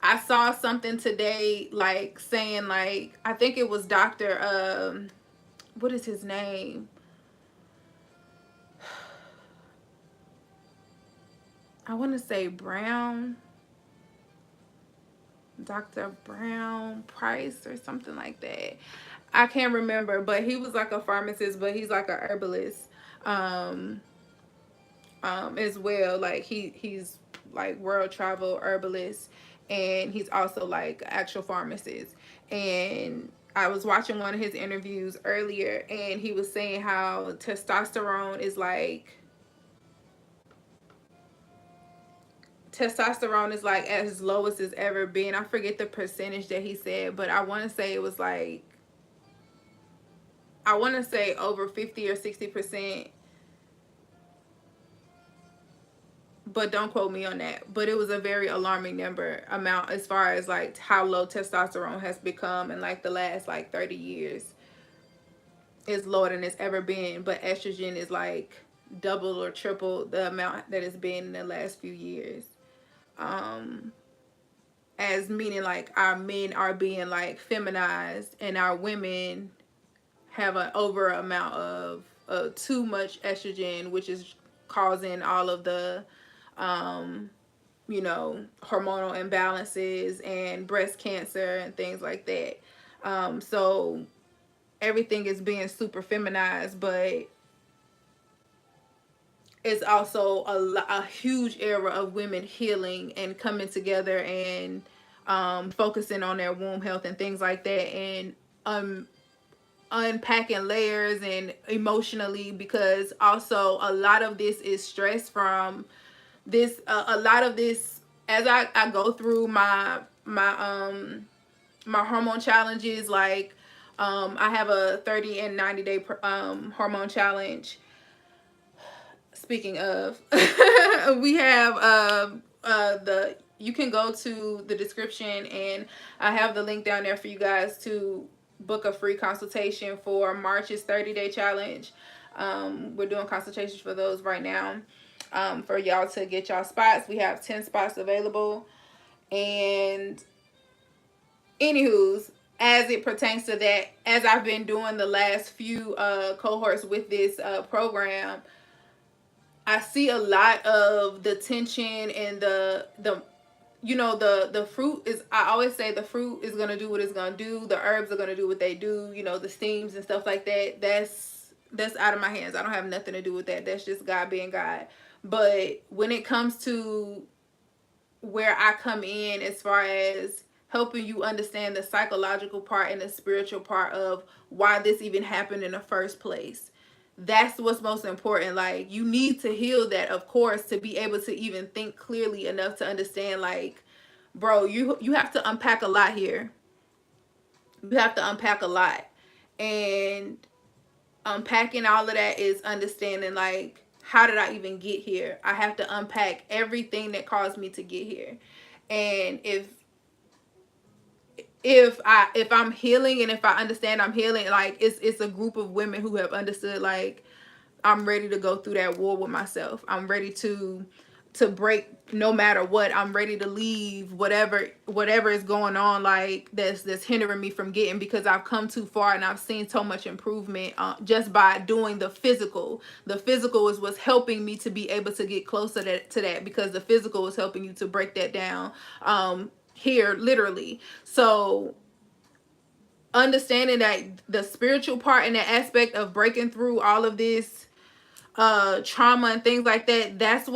I saw something today like saying, like, I think it was Dr. What is his name? I want to say Brown, Dr. Brown Price or something like that. I can't remember, but he was like a pharmacist, but he's like a herbalist um as well. Like he's like world travel herbalist, and he's also like actual pharmacist. And I was watching one of his interviews earlier, and he was saying how testosterone is like as low as it's ever been. I forget the percentage that he said, but I want to say it was like, I want to say over 50 or 60%, but don't quote me on that. But it was a very alarming number amount as far as like how low testosterone has become in like the last like 30 years. It's lower than it's ever been, but estrogen is like double or triple the amount that it's been in the last few years. Um, as meaning like our men are being like feminized, and our women have an over amount of too much estrogen, which is causing all of the um, hormonal imbalances and breast cancer and things like that. So everything is being super feminized, but it's also a huge era of women healing and coming together and focusing on their womb health and things like that, and unpacking layers and emotionally, because also a lot of this is stress from this a lot of this, as I go through my hormone challenges, like I have a 30 and 90 day hormone challenge. Speaking of, we have the you can go to the description, and I have the link down there for you guys to book a free consultation for March's 30-day challenge. We're doing consultations for those right now, for y'all to get y'all spots. We have 10 spots available. And anywho's, as it pertains to that, as I've been doing the last few cohorts with this program, I see a lot of the tension and the fruit is, I always say the fruit is going to do what it's going to do. The herbs are going to do what they do, the steams and stuff like that. That's out of my hands. I don't have nothing to do with that. That's just God being God. But when it comes to where I come in, as far as helping you understand the psychological part and the spiritual part of why this even happened in the first place, that's what's most important. Like, you need to heal that, of course, to be able to even think clearly enough to understand, like, bro, you have to unpack a lot here. You have to unpack a lot. And unpacking all of that is understanding, like, how did I even get here? I have to unpack everything that caused me to get here. And if I'm healing, and if I understand I'm healing, like, it's a group of women who have understood, like, I'm ready to go through that war with myself. I'm ready to break no matter what. I'm ready to leave whatever is going on, like, that's hindering me from getting, because I've come too far and I've seen so much improvement just by doing the physical. The physical is what's helping me to be able to get closer to that, because the physical is helping you to break that down here, literally. So understanding that the spiritual part and the aspect of breaking through all of this trauma and things like that, that's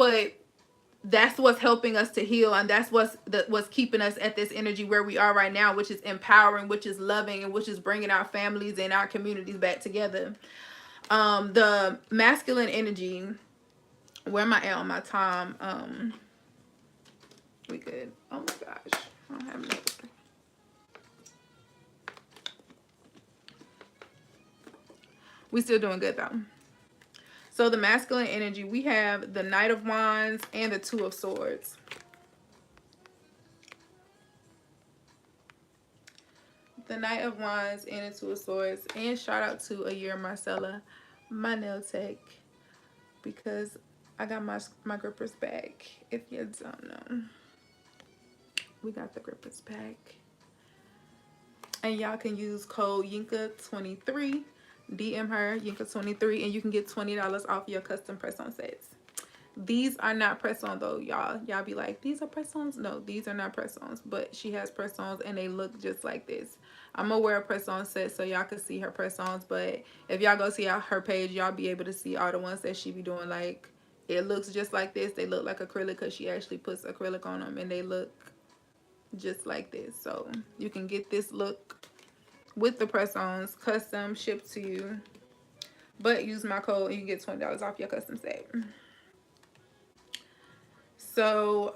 what's helping us to heal, and that's what's keeping us at this energy where we are right now, which is empowering, which is loving, and which is bringing our families and our communities back together. The masculine energy, where am I at on my time? We good. Oh my gosh, I don't have notes. We still doing good though. So the masculine energy, we have the Knight of Wands and the Two of Swords. the Knight of Wands and the Two of Swords. And shout out to a year Marcella, my nail tech, because I got my grippers back. If you don't know, we got the grippers back. And y'all can use code Yinka23. DM her Yinka23 and you can get $20 off your custom press-on sets. These are not press-on though, y'all. Y'all be like, these are press-ons? No, these are not press-ons, but she has press-ons and they look just like this. I'm gonna wear a press-on set so y'all can see her press-ons, but if y'all go see her page, y'all be able to see all the ones that she be doing. Like, it looks just like this. They look like acrylic because she actually puts acrylic on them and they look just like this. So you can get this look with the press-ons, custom, shipped to you, but use my code and you get $20 off your custom set. So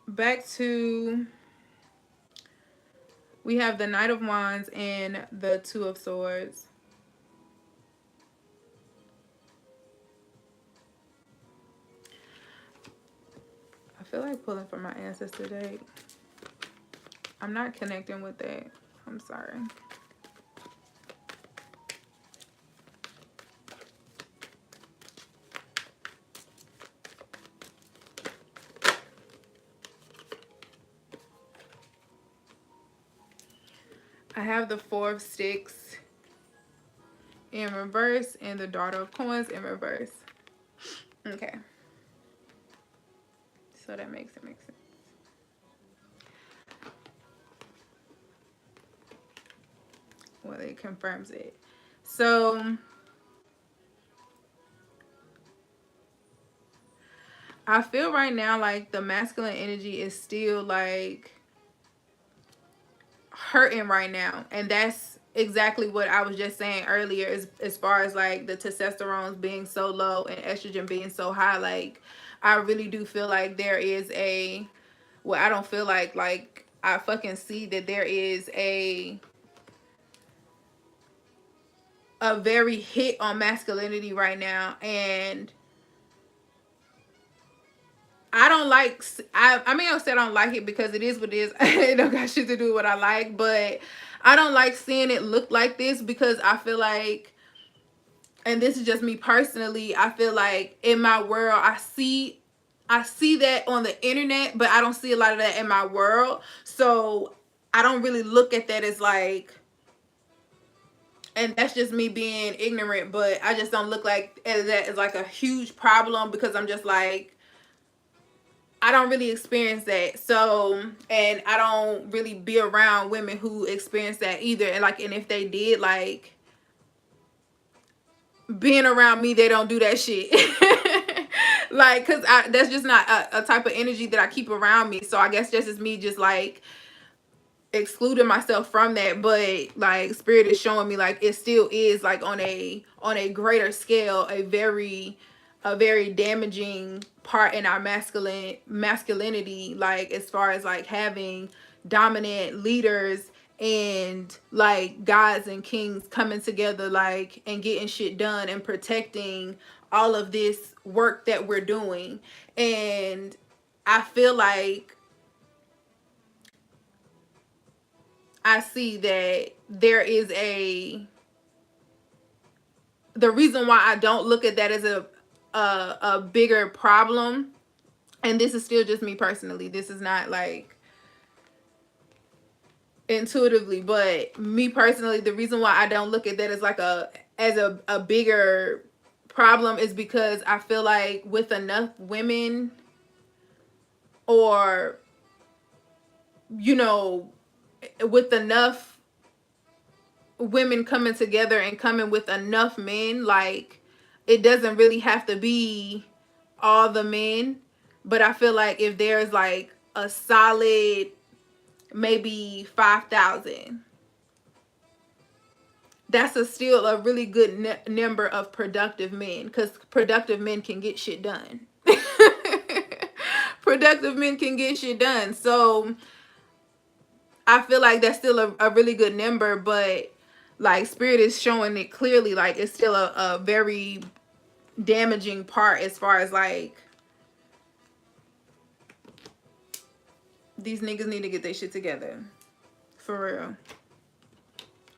back to, we have the Knight of Wands and the Two of Swords. I feel like pulling from my ancestor deck. I'm not connecting with that. I'm sorry. I have the Four of Sticks in reverse and the Daughter of Coins in reverse. Okay. So that makes sense. Well, it confirms it. So I feel right now like the masculine energy is still like hurting right now, and that's exactly what I was just saying earlier, is as far as like the testosterone being so low and estrogen being so high. Like, I really do feel like there is a, well, I don't feel like I fucking see that there is a very hit on masculinity right now. And I don't like, I mean, I said I don't like it because it is what it is. It don't got shit to do with what I like, but I don't like seeing it look like this because I feel like, and this is just me personally, I feel like in my world, I see that on the internet, but I don't see a lot of that in my world. So I don't really look at that as like, and that's just me being ignorant, but I just don't look like that as like a huge problem because I'm just like, I don't really experience that. So, and I don't really be around women who experience that either. And like, and if they did, like, being around me, they don't do that shit. Like, cause that's just not a type of energy that I keep around me. So I guess just as me just like excluding myself from that, but like spirit is showing me like it still is like on a greater scale a very damaging part in our masculinity, like as far as like having dominant leaders and like gods and kings coming together, like, and getting shit done and protecting all of this work that we're doing. And I feel like I see that there is the reason why I don't look at that as a bigger problem, and this is still just me personally, this is not like intuitively, but me personally, the reason why I don't look at that as like a bigger problem is because I feel like with enough women, or you know, with enough women coming together and coming with enough men, like it doesn't really have to be all the men, but I feel like if there's like a solid maybe 5,000, that's still a really good number of productive men, because productive men can get shit done. Productive men can get shit done. So I feel like that's still a really good number, but like spirit is showing it clearly, like it's still a very damaging part as far as like These niggas need to get their shit together. For real.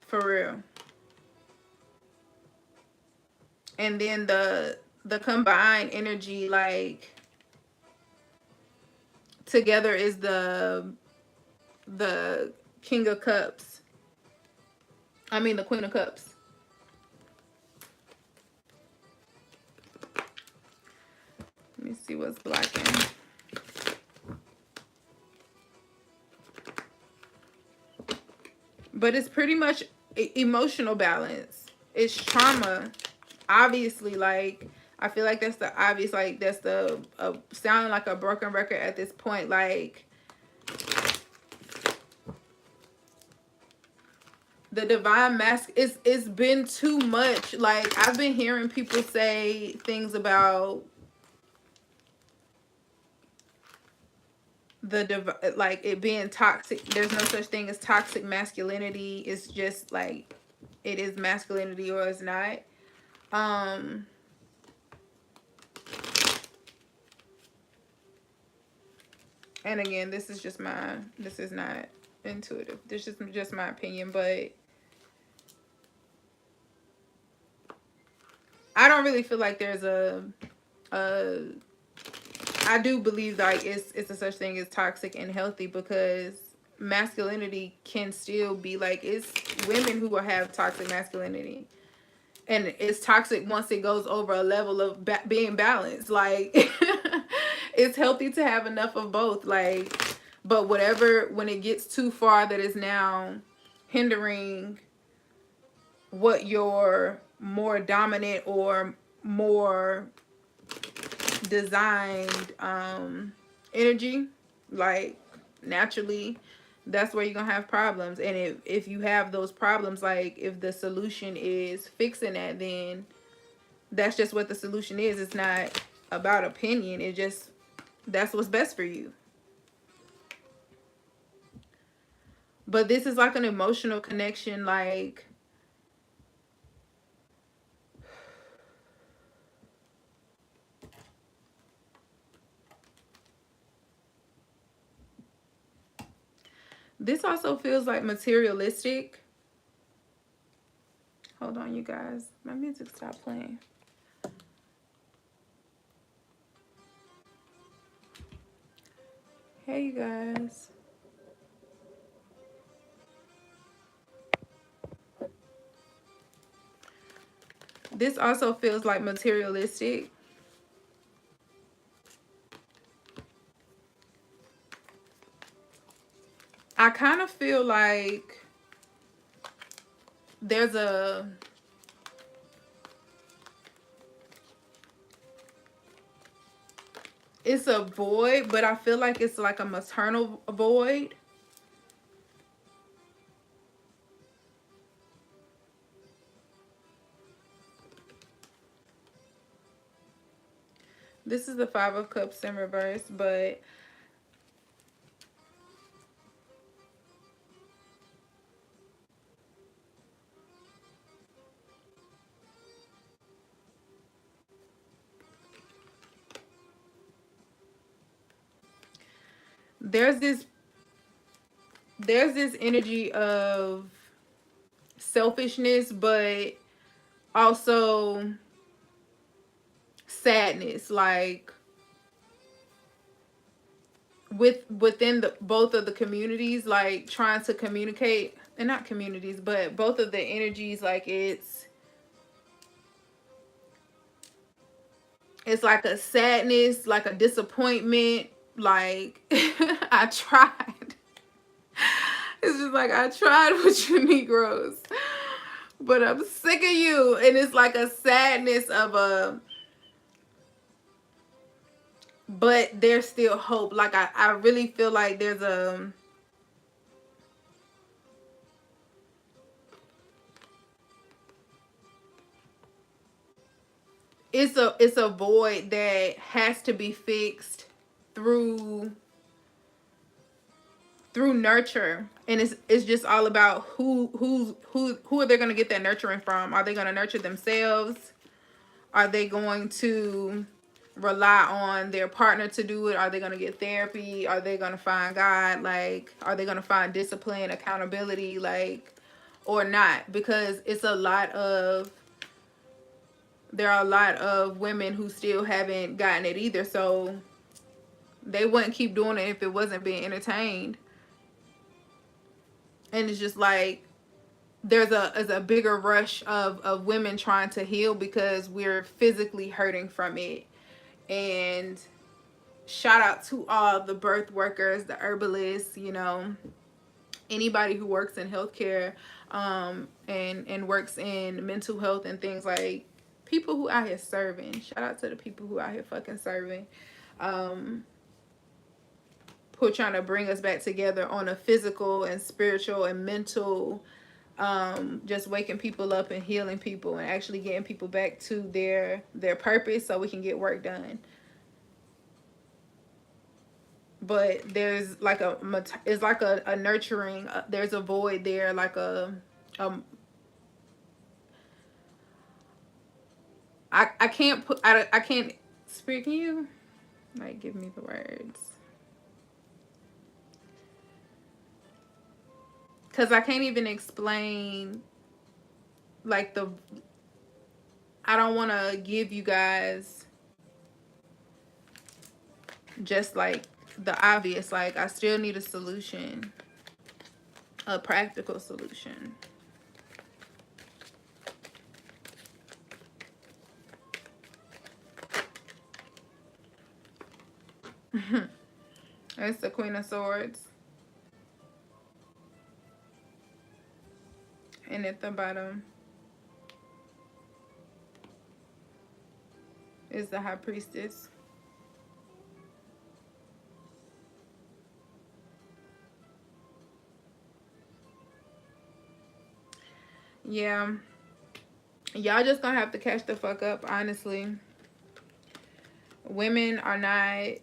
For real. And then the combined energy, like, together is the King of Cups. I mean the Queen of Cups. Let me see what's blocking. But it's pretty much emotional balance. It's trauma. Obviously, like, I feel like that's the obvious, like, that's the sounding like a broken record at this point. Like, the divine mask, it's been too much. Like, I've been hearing people say things about like it being toxic. There's no such thing as toxic masculinity. It's just like, it is masculinity or it's not. And again, this is not intuitive. This is just my opinion, but I don't really feel like there's I do believe like it's a such thing as toxic and healthy, because masculinity can still be like, it's women who will have toxic masculinity, and it's toxic once it goes over a level of being balanced. Like, it's healthy to have enough of both. Like, but whatever, when it gets too far that is now hindering what your more dominant or more designed energy, like, naturally, that's where you're gonna have problems. And if you have those problems, like, if the solution is fixing that, then that's just what the solution is. It's not about opinion. It just, that's what's best for you. But this is like an emotional connection. Like, this also feels like materialistic. Hold on, you guys. My music stopped playing. Hey, you guys. This also feels like materialistic. I kind of feel like there's it's a void, but I feel like it's like a maternal void. This is the Five of Cups in reverse, but there's this energy of selfishness, but also sadness, like, within the both of the communities, like, trying to communicate, and not communities, but both of the energies. Like, it's like a sadness, like a disappointment, like, I tried. It's just like, I tried with you Negroes, but I'm sick of you. And it's like a sadness of but there's still hope. Like, I really feel like there's it's a void that has to be fixed through nurture. And it's just all about who are they going to get that nurturing from? Are they going to nurture themselves? Are they going to rely on their partner to do it? Are they going to get therapy? Are they going to find God? Like, are they going to find discipline, accountability, like, or not? Because it's a lot of, there are a lot of women who still haven't gotten it either. So they wouldn't keep doing it if it wasn't being entertained. And it's just like, there's a bigger rush of women trying to heal because we're physically hurting from it. And shout out to all the birth workers, the herbalists, you know, anybody who works in healthcare, and works in mental health and things, like people who out here serving. Shout out to the people who out here fucking serving. Who are trying to bring us back together on a physical and spiritual and mental, just waking people up and healing people and actually getting people back to their purpose so we can get work done. But there's like it's like a nurturing, there's a void there, like I can't put, I can't speak. Can you like give me the words? Because I can't even explain like I don't want to give you guys just like the obvious. Like, I still need a solution, a practical solution. It's the Queen of Swords. And at the bottom is the High Priestess. Yeah. Y'all just gonna have to catch the fuck up, honestly. Women are not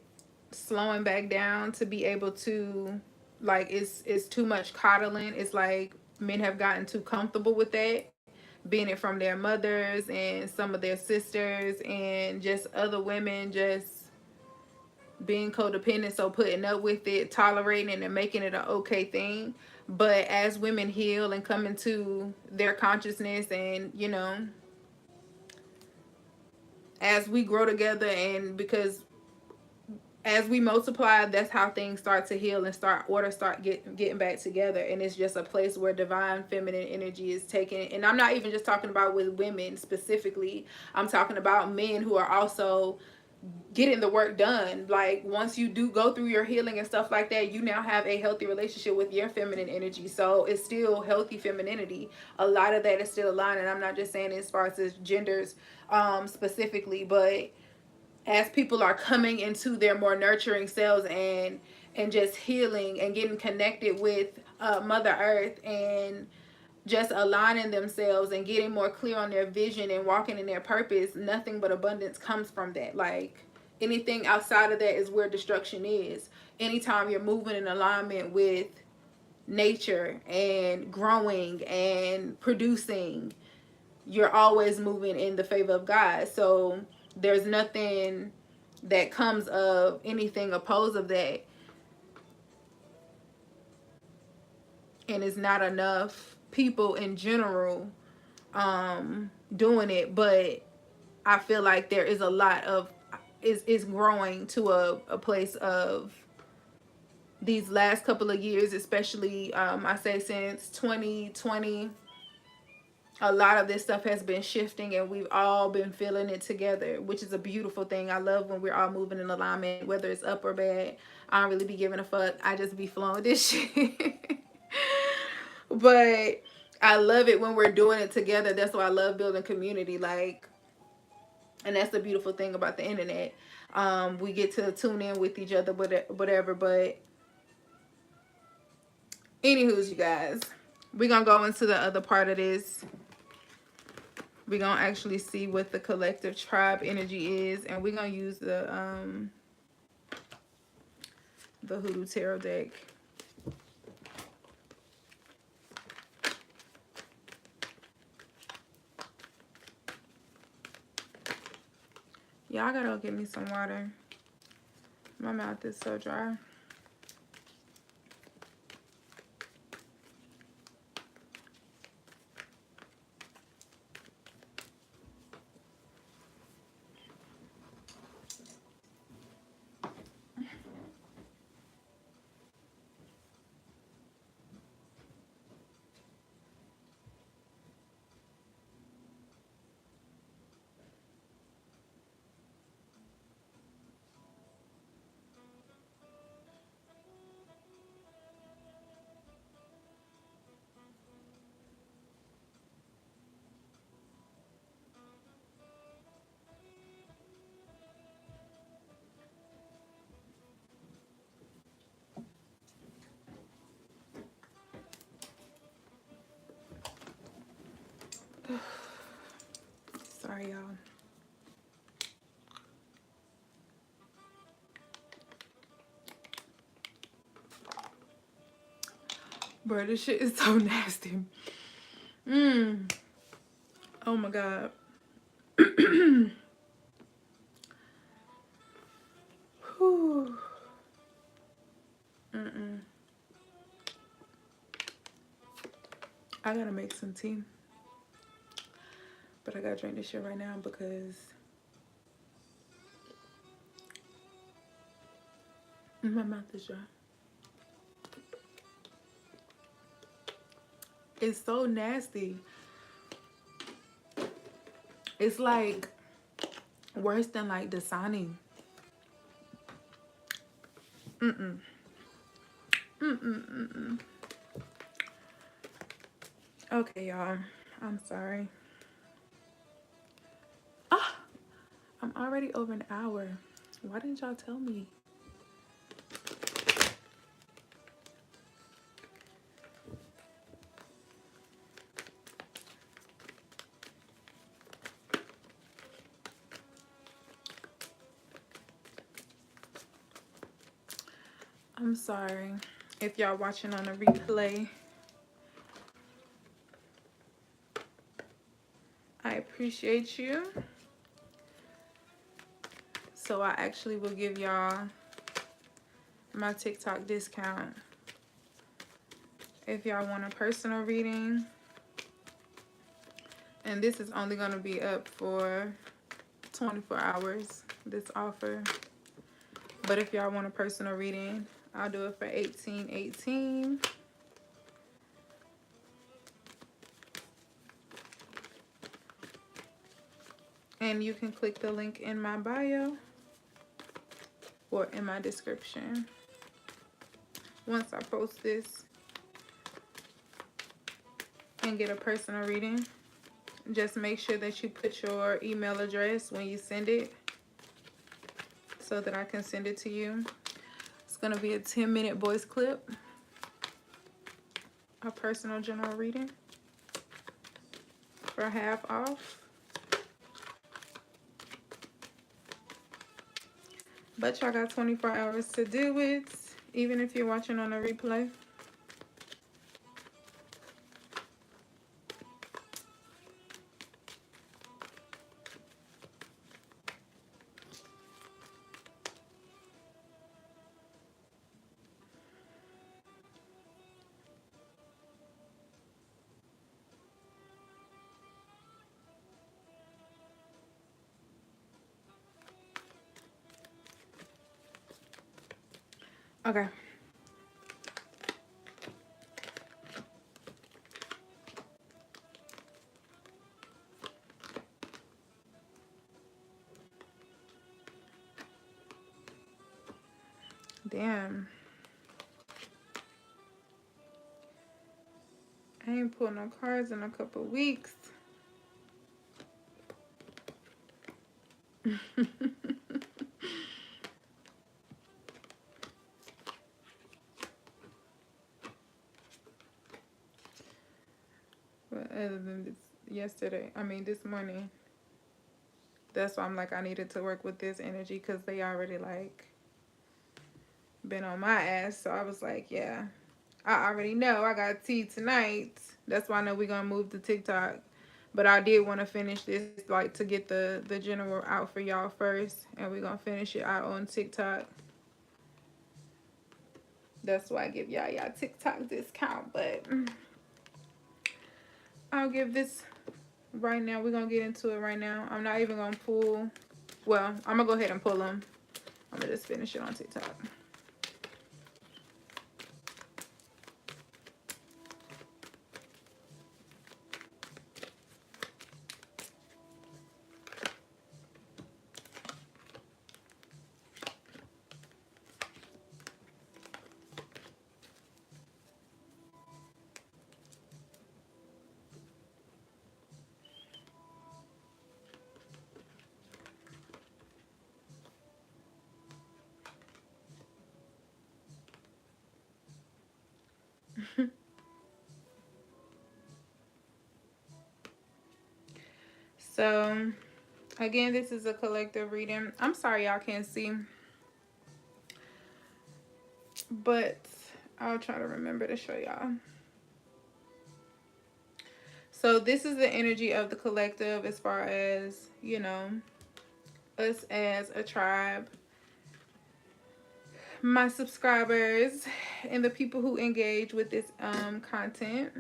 slowing back down to be able to, like, it's too much coddling. It's like men have gotten too comfortable with that, being it from their mothers and some of their sisters and just other women just being codependent, so putting up with it, tolerating it, and making it an okay thing. But as women heal and come into their consciousness, and you know, as we grow together, and because as we multiply, that's how things start to heal and start getting back together. And it's just a place where divine feminine energy is taken. And I'm not even just talking about with women specifically, I'm talking about men who are also getting the work done. Like, once you do go through your healing and stuff like that, you now have a healthy relationship with your feminine energy. So it's still healthy femininity. A lot of that is still aligned. And I'm not just saying as far as genders specifically, but as people are coming into their more nurturing selves and just healing and getting connected with Mother Earth, and just aligning themselves and getting more clear on their vision and walking in their purpose, nothing but abundance comes from that. Like, anything outside of that is where destruction is. Anytime you're moving in alignment with nature and growing and producing, you're always moving in the favor of God. So there's nothing that comes of anything opposed of that. And it's not enough people in general doing it. But I feel like there is a lot of, is growing to a place of, these last couple of years, especially I say since 2020, a lot of this stuff has been shifting, and we've all been feeling it together, which is a beautiful thing. I love when we're all moving in alignment, whether it's up or bad. I don't really be giving a fuck. I just be flowing with this shit. But I love it when we're doing it together. That's why I love building community. Like, and that's the beautiful thing about the internet. We get to tune in with each other, whatever. But anywho's, you guys, we're gonna go into the other part of this. We're gonna actually see what the collective tribe energy is, and we're gonna use the Hoodoo Tarot deck. Y'all gotta go get me some water. My mouth is so dry. Sorry, y'all. Bro, this shit is so nasty. Oh my God. Whew. I gotta make some tea. But I gotta drink this shit right now because my mouth is dry. It's so nasty. It's like worse than like Dasani. Okay, y'all. I'm sorry. Ah, I'm already over an hour. Why didn't y'all tell me? I'm sorry if y'all watching on a replay. I appreciate you. So I actually will give y'all my TikTok discount if y'all want a personal reading. And this is only going to be up for 24 hours, this offer. But if y'all want a personal reading, I'll do it for $18.18. And you can click the link in my bio or in my description. Once I post this and get a personal reading, just make sure that you put your email address when you send it so that I can send it to you. It's going to be a 10-minute voice clip, a personal general reading for half off. But y'all got 24 hours to do it, even if you're watching on a replay. Okay. Damn. I ain't pulled no cards in a couple weeks. But other than this morning, that's why I'm like, I needed to work with this energy because they already like been on my ass. So I was like, yeah, I already know I got tea tonight. That's why I know we're gonna move to TikTok But I did want to finish this, like, to get the general out for y'all first, and we're gonna finish it out on TikTok. That's why I give y'all TikTok discount, but I'll give this right now. We're gonna get into it right now. I'm not even gonna pull. Well, I'm gonna go ahead and pull them. I'm gonna just finish it on TikTok. So, again, this is a collective reading. I'm sorry y'all can't see, but I'll try to remember to show y'all. So this is the energy of the collective as far as, you know, us as a tribe, my subscribers, and the people who engage with this content.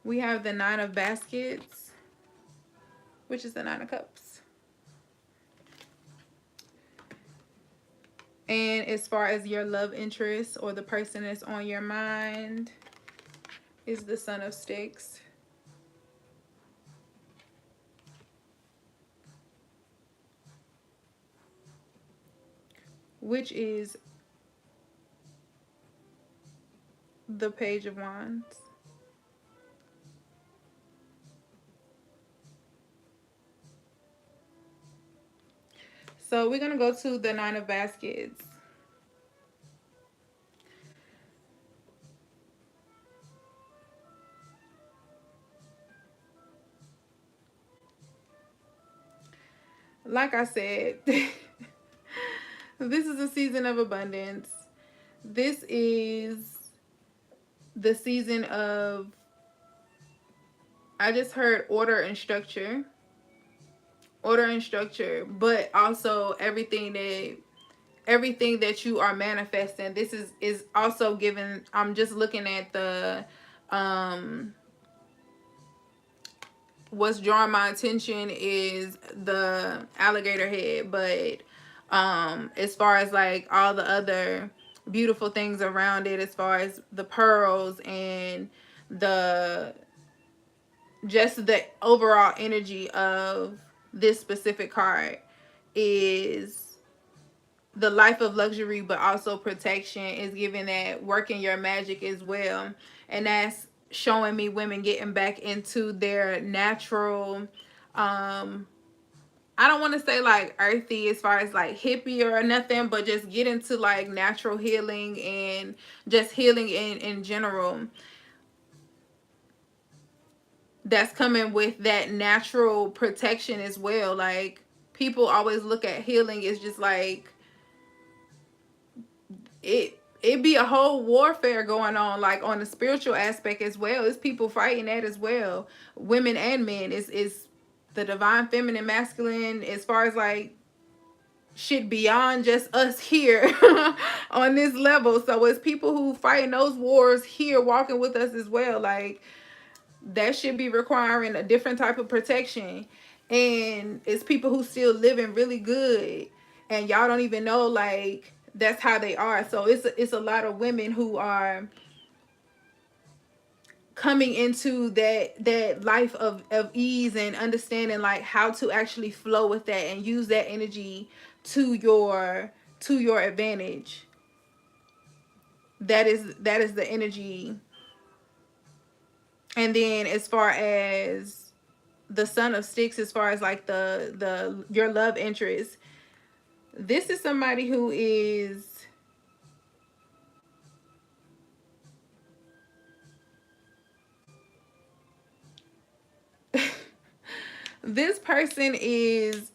We have the Nine of Baskets, which is the Nine of Cups. And as far as your love interest or the person that's on your mind is the Son of Sticks. Which is the Page of Wands. So we're going to go to the Nine of Baskets. Like I said, this is a season of abundance. This is the season of, I just heard order and structure. Order and structure, but also everything that you are manifesting. This is also given. I'm just looking at the what's drawing my attention is the alligator head, but as far as like all the other beautiful things around it, as far as the pearls and the just the overall energy of this specific card is the life of luxury, but also protection, is giving that working your magic as well. And that's showing me women getting back into their natural, I don't want to say like earthy as far as like hippie or nothing, but just get into like natural healing and just healing in general. That's coming with that natural protection as well. Like, people always look at healing as just like it be a whole warfare going on, like on the spiritual aspect as well. It's people fighting that as well, women and men. Is the divine feminine masculine, as far as like shit beyond just us here on this level. So it's people who fighting those wars here walking with us as well. Like, that should be requiring a different type of protection. And it's people who still living really good and y'all don't even know, like, that's how they are. So it's a lot of women who are coming into that life of ease and understanding like how to actually flow with that and use that energy to your advantage. That is the energy. And then as far as the Son of Sticks, as far as like the your love interest, this is somebody who is this person is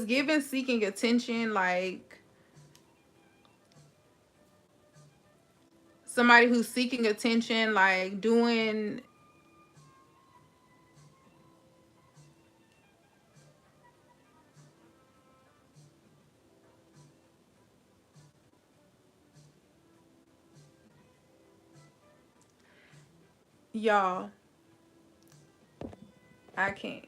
given seeking attention. Like, somebody who's seeking attention, like doing, y'all, I can't.